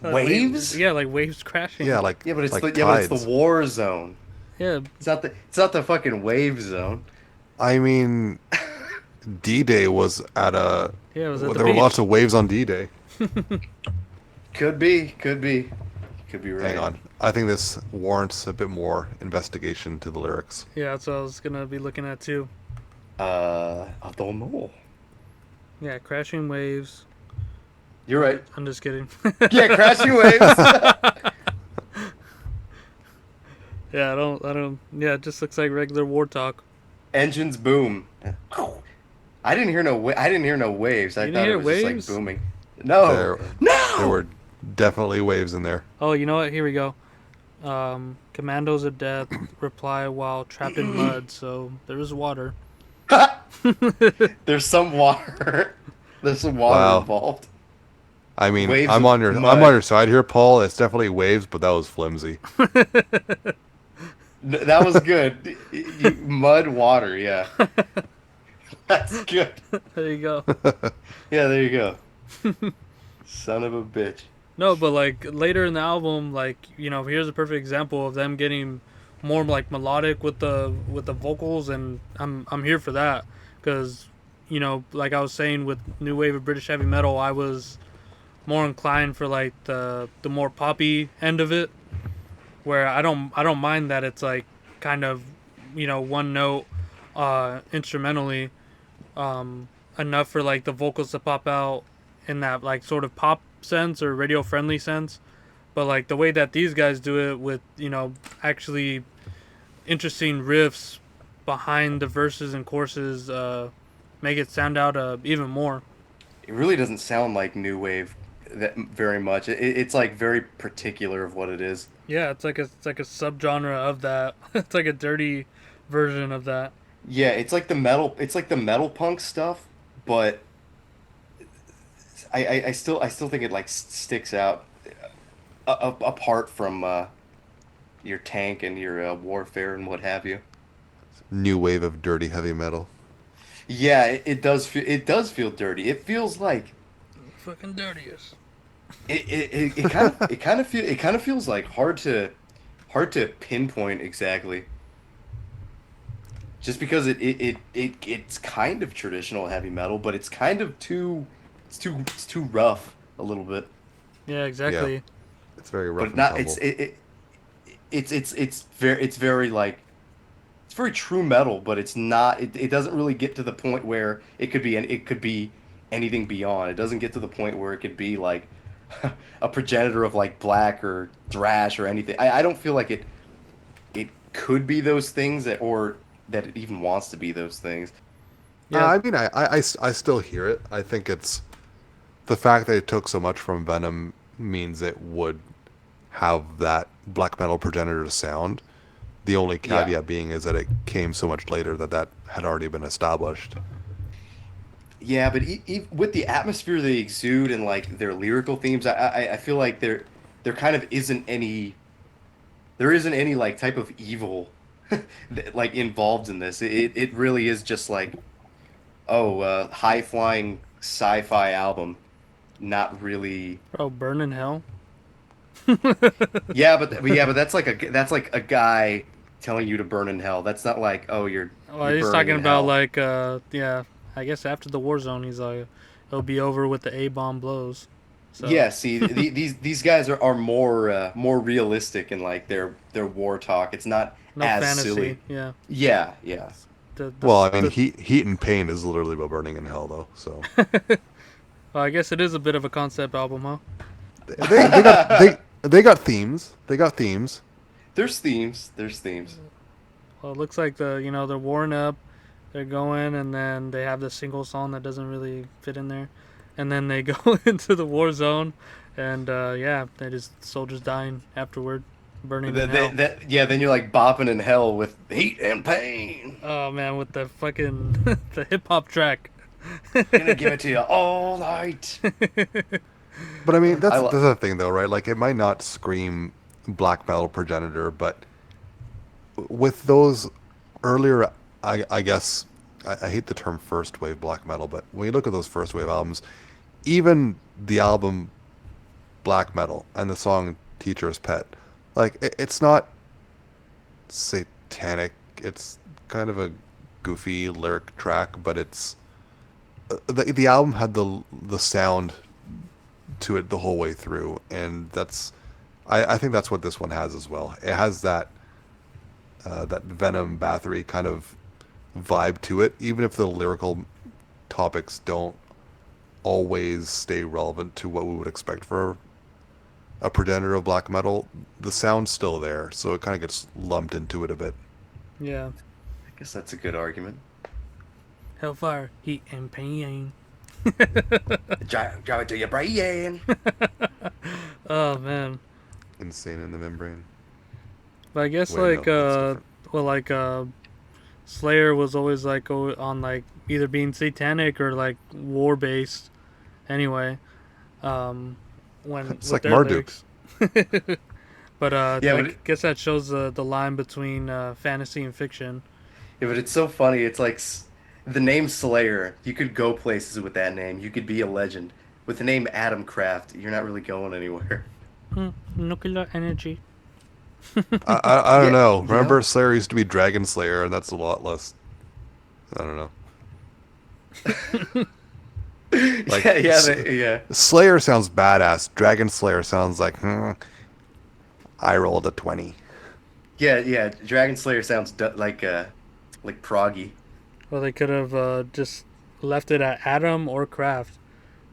Waves? Yeah, like waves crashing. yeah, like Yeah, but it's like the yeah, but it's tides. the war zone. Yeah. It's not the fucking wave zone. I mean, D-Day was at a. Yeah, it was at Well, the there were beach. lots of waves on D-Day. Could be right. Hang on, I think this warrants a bit more investigation to the lyrics. Yeah, that's what I was gonna be looking at too. I don't know. Yeah, crashing waves. You're right. I'm just kidding. Yeah, crashing waves. Yeah, I don't. Yeah, it just looks like regular war talk. Engines boom. I didn't hear no waves. I You didn't thought hear it was just like waves? booming. No. There No. were definitely waves in there. Oh, you know what? Here we go. Commandos of Death reply while trapped in mud. So there is water. There's some water. There's some water Wow. involved. I mean, Waves I'm of on mud. I'm on your side here, Paul. It's definitely waves, but that was flimsy. That was good. Mud, water, yeah. That's good. There you go. Yeah, there you go. Son of a bitch. No, but like later in the album, like here's a perfect example of them getting more like melodic with the vocals, and I'm here for that because like I was saying with new wave of British heavy metal, I was more inclined for like the more poppy end of it, where I don't mind that it's like kind of one note instrumentally enough for like the vocals to pop out in that like sort of pop sense or radio friendly sense, but like the way that these guys do it with actually interesting riffs behind the verses and choruses make it stand out even more. It really doesn't sound like new wave that very much. It's like very particular of what it is. Yeah, it's like a subgenre of that. It's like a dirty version of that. Yeah, it's like the metal punk stuff, but I still think it like sticks out apart from your tank and your warfare and what have you. New wave of dirty heavy metal. Yeah, it does feel dirty. It feels like Fucking dirtiest. it kind of feels like hard to pinpoint exactly. Just because it's kind of traditional heavy metal, but it's kind of too rough a little bit. Yeah, exactly. Yeah. It's very rough But and not tumble. it's very like it's very true metal, but it's not it doesn't really get to the point where it could be anything beyond. It doesn't get to the point where it could be like a progenitor of like black or thrash or anything. I don't feel like it could be those things or that it even wants to be those things. Yeah. I mean, I still hear it. I think it's the fact that it took so much from Venom means it would have that black metal progenitor sound. The only Yeah. caveat being is that it came so much later that had already been established. Yeah, but with the atmosphere they exude and like their lyrical themes, I feel like there kind of isn't any like type of evil like involved in this. It really is just like high flying sci-fi album. not really. Oh, Burn in Hell. Yeah, but that's like a guy telling you to burn in hell. That's not like, oh, Well, you're he's burning talking in about hell. like, yeah, I guess after the war zone, he's like, it'll be over with the A bomb blows. So, Yeah, see, these guys are more more realistic in like their war talk. It's not no as fantasy. silly. Yeah, Yeah, yeah. Well, I mean, the Heat and Pain is literally about burning in hell, though. So well, I guess it is a bit of a concept album, huh? they got they got themes. They got themes. There's themes. There's themes. Well, it looks like they're warring up, they're going, and then they have the single song that doesn't really fit in there, and then they go into the war zone, and yeah, they just soldiers dying afterward, burning in hell. Yeah, then you're like bopping in hell with heat and pain. Oh man, with the fucking the hip hop track. Gonna give it to you all night. But I mean, I that's love. the thing, though, right? Like, it might not scream black metal progenitor, but with those earlier, I guess I hate the term first wave black metal, but when you look at those first wave albums, even the album Black Metal and the song Teacher's Pet, like it's not satanic. It's kind of a goofy lyric track, but it's the album had the sound to it the whole way through, and I think that's what this one has as well. It has that Venom Bathory kind of vibe to it, even if the lyrical topics don't always stay relevant to what we would expect for a progenitor of black metal. The sound's still there, so it kind of gets lumped into it a bit. Yeah, I guess that's a good argument. hellfire, heat and pain. Drive it to your brain. Oh man, Insane in the Membrane. but I guess Wait, no, like that's different. well like Slayer was always like on like either being satanic or like war based. Anyway, um, when It's with like their Marduk. lyrics. But Yeah, I but guess that shows the line between fantasy and fiction. yeah, but it's so funny. It's like the name Slayer. You could go places with that name. You could be a legend. With the name Atomkraft, you're not really going anywhere. Nuclear energy. I don't Yeah, know. you Remember, know. Slayer used to be Dragon Slayer, and that's a lot less. I don't know. Like Yeah. Slayer sounds badass. Dragon Slayer sounds like I rolled a 20. Yeah. Dragon Slayer sounds like proggy. Well, they could have just left it at Atom or Craft.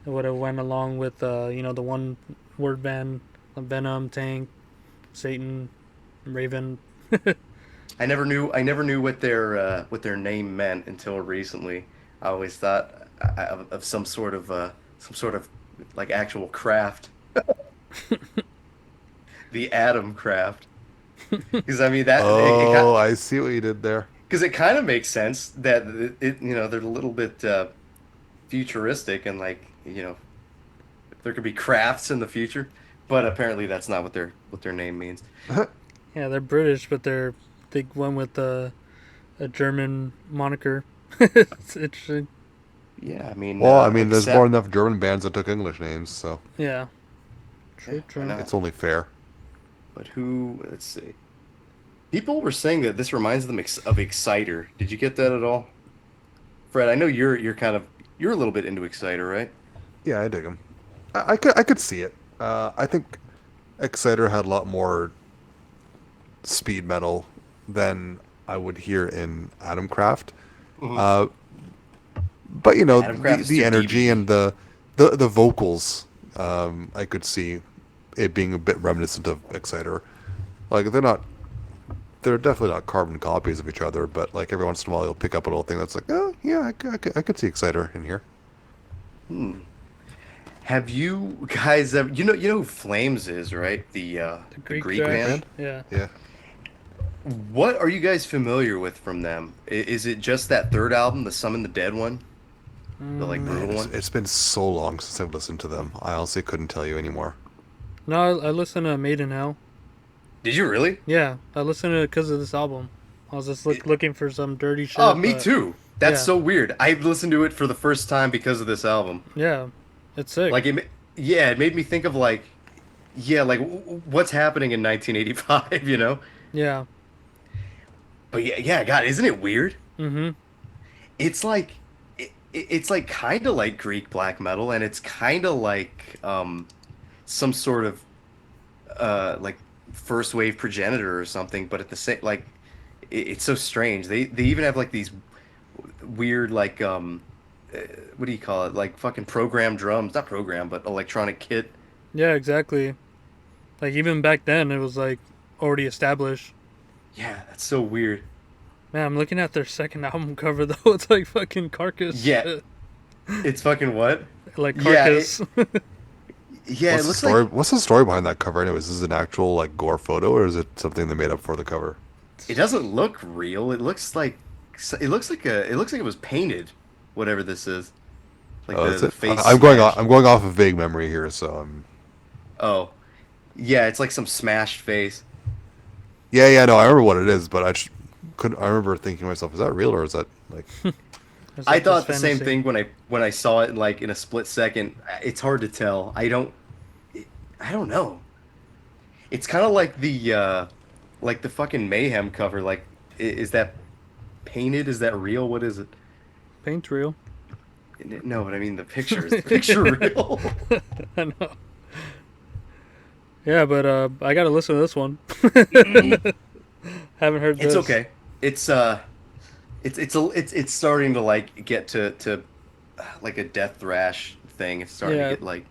It would have went along with the one word band, Venom, Tank, Satan, Raven. I never knew what their name meant until recently. I always thought of some sort of like actual craft, the Atom craft. Because I mean that Oh, I see what you did there. because it kind of makes sense that they're a little bit futuristic and like there could be crafts in the future, but apparently that's not what their name means. Yeah, they're British, but they went with a German moniker. It's interesting. Yeah, I mean, Well, I mean, there's more except than enough German bands that took English names, so Yeah, yeah, true, why true. not? it's only fair. But who? Let's see. People were saying that this reminds them of Exciter. Did you get that at all, Fred? I know you're a little bit into Exciter, right? Yeah, I dig them. I could see it. I think Exciter had a lot more speed metal than I would hear in Atomkraft. Mhm. Uh, but Atomkraft is the too energy and DBD. the vocals, I could see it being a bit reminiscent of Exciter. Like they're definitely not carbon copies of each other, but like every once in a while you'll pick up a little thing that's like, oh yeah, I could see Exciter in here. Hmm. Have you guys ever? You know who Flames is, right? The The Greek Greek trash. band. Band? Yeah. Yeah. What are you guys familiar with from them? Is it just that third album, the Summon the Dead one, the like Man, brutal it's, one? it's been so long since I've listened to them. I honestly couldn't tell you anymore. No, I listened to Made in Hell. Did you really? Yeah, I listened to it because of this album. I was just looking for some dirty shit. Oh, me but too. That's yeah, so weird. I listened to it for the first time because of this album. yeah. It's sick. Like yeah, it made me think of like yeah, like what's happening in 1985, you know? Yeah. But yeah, yeah, God, isn't it weird? Mm-hmm. It's like it's like kind of like Greek black metal, and it's kind of like some sort of like first wave progenitor or something, but at the same like it's so strange. They even have like these weird like uh, what do you call it? Like fucking program drums, not program, but electronic kit. Yeah, exactly. Like even back then, it was like already established. Yeah, that's so weird. Man, I'm looking at their second album cover though. It's like fucking Carcass Yeah, shit. it's fucking what? Like Yeah, Carcass. yeah, it What's the looks like story? What's the story behind that cover? Anyways, is it an actual like gore photo, or is it something they made up for the cover? it doesn't look real. It looks like it was painted, whatever this is. Like Oh, that's the it. face I'm going off. smashed. I'm going off of vague memory here, so I'm. Oh, yeah, it's like some smashed face. Yeah, yeah, no, I remember what it is, but I just couldn't. I remember thinking to myself, is that real or is that like? Is I that just thought the same fantasy? thing when I saw it like in a split second. It's hard to tell. I don't know. It's kind of like the fucking Mayhem cover. Like is that painted? Is that real? What is it? Paint's real. No, but I mean the picture. Is the picture real? I know. Yeah, but I gotta listen to this one. Haven't heard It's this. okay. It's starting to like get to like a death thrash thing. It's starting to Yeah. get like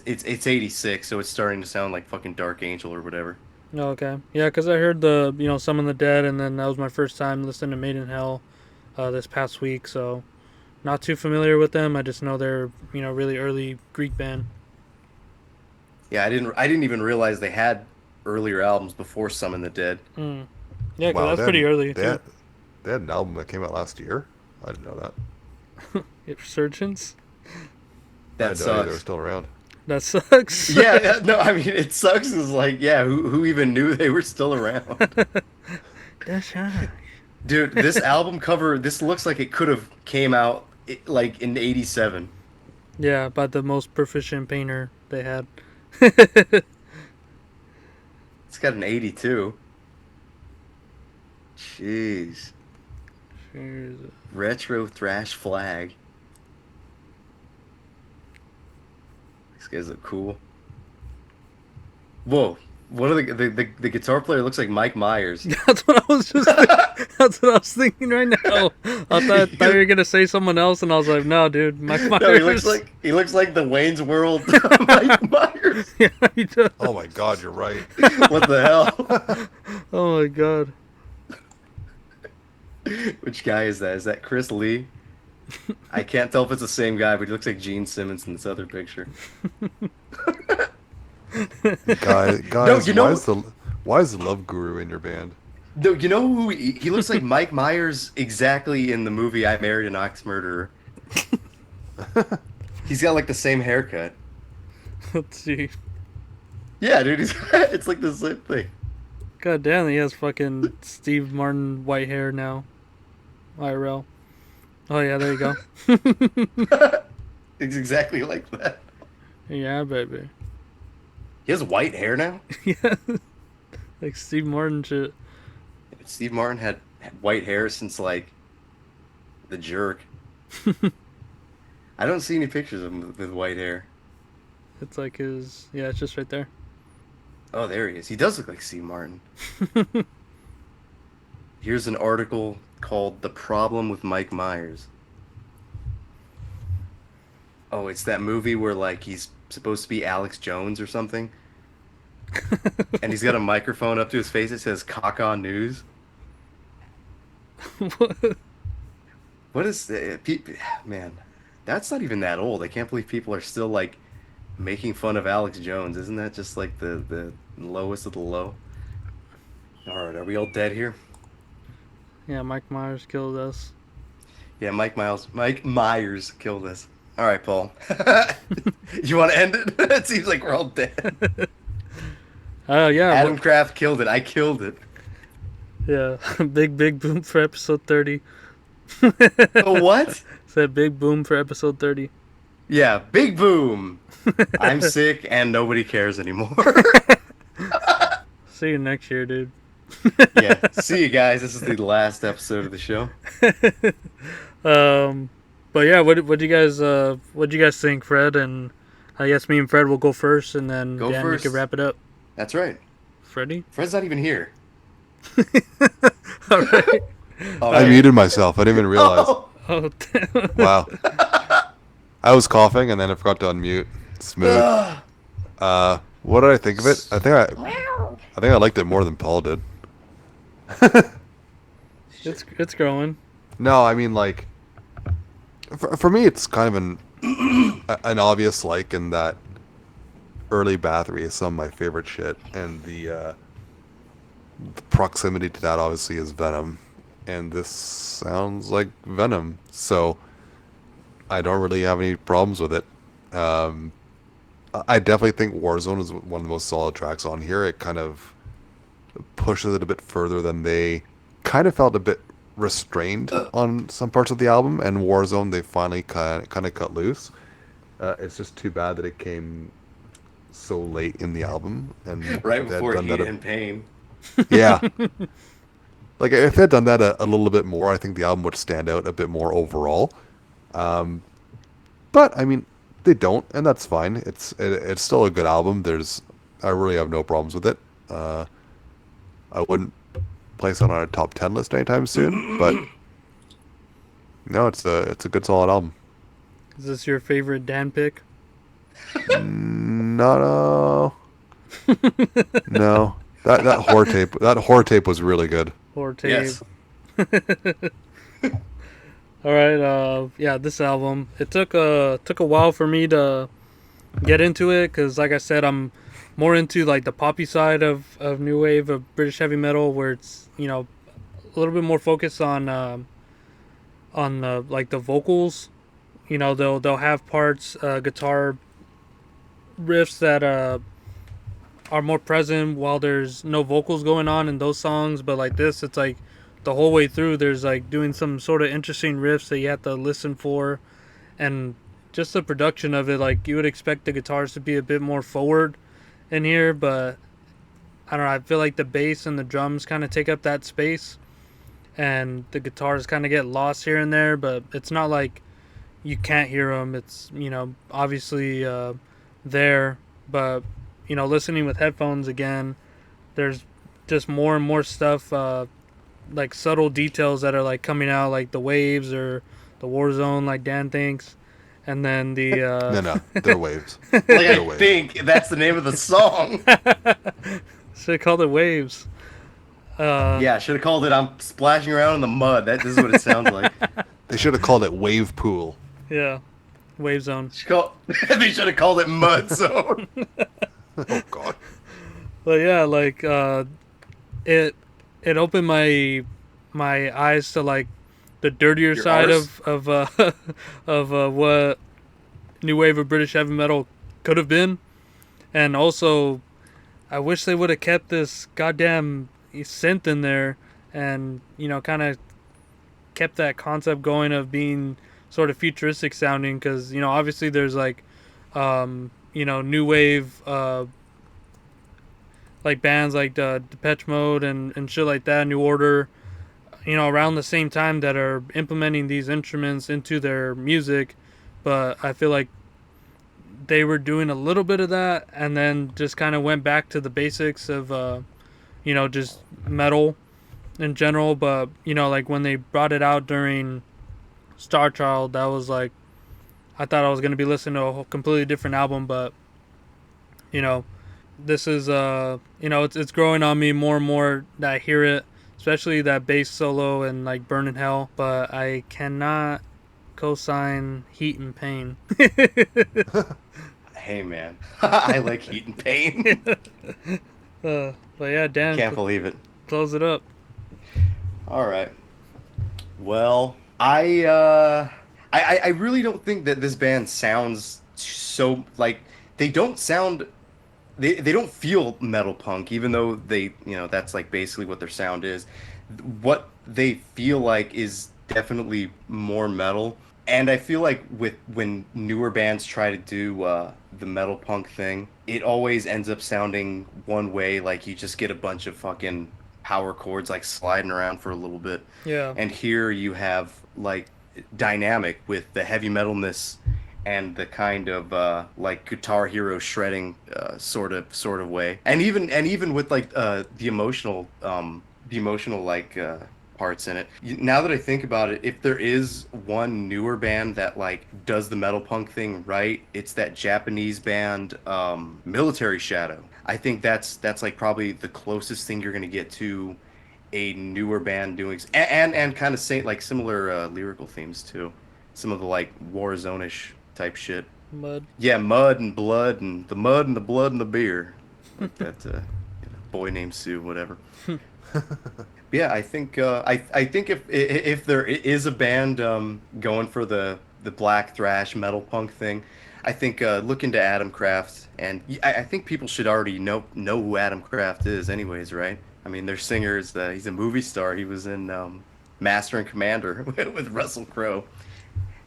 it's 86, so it's starting to sound like fucking Dark Angel or whatever. Oh, okay. Yeah, because I heard the Summon the Dead, and then that was my first time listening to Made in Hell, this past week. So not too familiar with them. I just know they're really early Greek band. Yeah, I didn't even realize they had earlier albums before Summon the Dead. Mm. Yeah, because Wow, that's pretty early they too. had they had an album that came out last year. I didn't know that. Resurgence. I That had no idea they were sucks. still around. That sucks. Yeah, yeah, no, I mean it sucks. Is like, yeah, who even knew they were still around? That sucks. Dude, this album cover, this looks like it could have came out like in 87. Yeah, by the most proficient painter they had. It's got an 82. Jeez. Here's Retro thrash flag. These guys look cool. Whoa. One of the guitar player looks like Mike Myers. That's what I was just. That's what I was thinking right now. I thought you were gonna say someone else, and I was like, no, dude, Mike Myers. No, he looks like the Wayne's World Mike Myers. Yeah, he does. Oh my God, you're right. What the hell? Oh my god. Which guy is that? Is that Chris Lee? I can't tell if it's the same guy, but he looks like Gene Simmons in this other picture. Guys, you know- why is the Love Guru in your band? No, you know who he looks like Mike Myers exactly in the movie I Married an Ox Murderer. He's got like the same haircut. Let's see. Yeah, dude, it's like the same thing. God damn, he has fucking Steve Martin white hair now. IRL. Oh yeah, there you go. It's exactly like that. Yeah, baby. He has white hair now? Yeah. Like Steve Martin shit. Steve Martin had white hair since like The Jerk. I don't see any pictures of him with white hair. It's like his. Yeah, it's just right there. Oh, there he is. He does look like Steve Martin. Here's an article called The Problem with Mike Myers. Oh, it's that movie where like he's supposed to be Alex Jones or something. And he's got a microphone up to his face that says "Cock on News." What is man? That's not even that old. I can't believe people are still like making fun of Alex Jones. Isn't that just like the lowest of the low? All right, are we all dead here? Yeah, Mike Myers killed us. Yeah, Mike Myers killed us. All right, Paul. You want to end it? It seems like we're all dead. Oh yeah. Atomkraft killed it. I killed it. Yeah. Big boom for episode 30. Oh, what? Said big boom for episode 30. Yeah, big boom. I'm sick and nobody cares anymore. See you next year, dude. Yeah. See you guys. This is the last episode of the show. Um, but yeah, what do you guys what do you guys think, Fred? And I guess me and Fred will go first, and then Go Dan, you can first. wrap it up. That's right. Freddie. Fred's not even here. All right. Oh, I there Uh, he muted is. myself. I didn't even realize. Oh, oh, damn. Wow. I was coughing and then I forgot to unmute. Smooth. ugh. What did I think of it? I think I liked it more than Paul did. It's growing. No, I mean like for me it's kind of an obvious like in that early Bathory is some of my favorite shit, and the proximity to that obviously is Venom, and this sounds like Venom, so I don't really have any problems with it. Um, I definitely think Warzone is one of the most solid tracks on here. It kind of pushes it a bit further than they kind of felt a bit restrained on some parts of the album, and Warzone they finally kind of cut loose. It's just too bad that it came so late in the album, and Right if they had before done Heat that, and Pain. yeah, like if they had done that a little bit more, I think the album would stand out a bit more overall. Um, but I mean, they don't, and that's fine. It's still a good album. I really have no problems with it. I wouldn't place it on a top 10 list anytime soon, but no, it's a good solid album. Is this your favorite Dan pick? No, no. That whore tape was really good. Or tape? Yes. All right. Yeah, this album. It took a while for me to get into it because, like I said, I'm more into like the poppy side of new wave of British heavy metal, where it's a little bit more focused on the like the vocals. They'll have parts guitar riffs that are more present while there's no vocals going on in those songs, but like this, it's like the whole way through there's like doing some sort of interesting riffs that you have to listen for, and just the production of it, like you would expect the guitars to be a bit more forward in here, but I don't know, I feel like the bass and the drums kind of take up that space, and the guitars kind of get lost here and there, but it's not like you can't hear them. It's obviously there, but listening with headphones again, there's just more and more stuff, like subtle details that are like coming out, like the waves or the war zone, like Dan thinks, and then the No, no, they're waves. Like They're I waves. think that's the name of the song. should have called it waves. Yeah, should have called it "I'm splashing around in the mud." This is what it sounds like. They should have called it Wave Pool. Yeah, wave zone. They should have called it Mud Zone. Oh God. But yeah, like it opened my eyes to like the dirtier Your side arse? of of what new wave of British heavy metal could have been, and also I wish they would have kept this goddamn synth in there, and kind of kept that concept going of being sort of futuristic sounding, because obviously there's like new wave like bands like the Depeche Mode and shit like that, New Order, around the same time that are implementing these instruments into their music, but I feel like they were doing a little bit of that and then just kind of went back to the basics of just metal in general. But like when they brought it out during Star Child, that was like, I thought I was going to be listening to a whole completely different album, but you know this is it's growing on me more and more that I hear it, especially that bass solo and like Burn in Hell, but I cannot co-sign Heat and Pain. Hey man, I like Heat and Pain. But yeah, Dan, Can't believe it. close it up. All right. Well, I really don't think that this band sounds so like they don't sound they don't feel metal punk, even though that's like basically what their sound is. What they feel like is definitely more metal. And I feel like with when newer bands try to do the metal punk thing, it always ends up sounding one way, like you just get a bunch of fucking power chords like sliding around for a little bit. Yeah. And here you have like dynamic with the heavy metalness and the kind of like Guitar Hero shredding sort of way. And even with like the emotional like parts in it. Now that I think about it, if there is one newer band that like does the metal punk thing right, it's that Japanese band Military Shadow. I think that's like probably the closest thing you're gonna get to a newer band doing and kind of say like similar lyrical themes too. Some of the like Warzone-ish type shit. Mud. Yeah, mud and blood and the mud and the blood and the beer. Like that boy named Sue, whatever. Yeah, I think I think if there is a band going for the black thrash metal punk thing, I think look into Atomkraft, and I think people should already know who Atomkraft is, anyways, right? I mean, their singer is he's a movie star. He was in Master and Commander with Russell Crowe,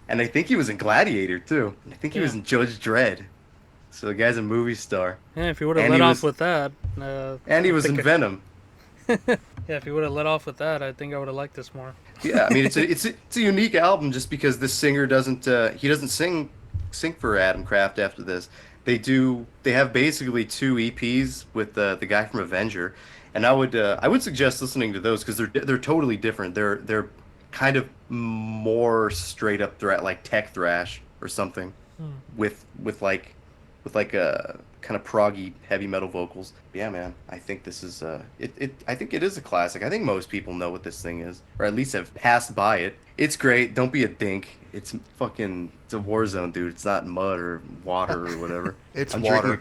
and I think he was in Gladiator too. And I think he Yeah. was in Judge Dredd. So the guy's a movie star, Yeah, if you would have and let he off was with that, and he I was in think Venom. yeah, if you would have let off with that, I think I would have liked this more. Yeah, I mean it's a unique album just because this singer doesn't he doesn't sing for Adam Kraft after this. They have basically two EPs with the guy from Avenger, and I would suggest listening to those because they're totally different. They're kind of more straight up thrash like tech thrash or something Hmm. with like a kind of proggy heavy metal vocals. Yeah, man, I think this is I think it is a classic. I think most people know what this thing is, or at least have passed by it. It's great. Don't be a dink. It's a war zone, dude. It's not mud or water or whatever. It's I'm water.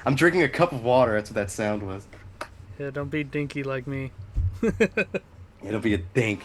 I'm drinking a cup of water. That's what that sound was. Yeah, don't be dinky like me. It'll be a dink.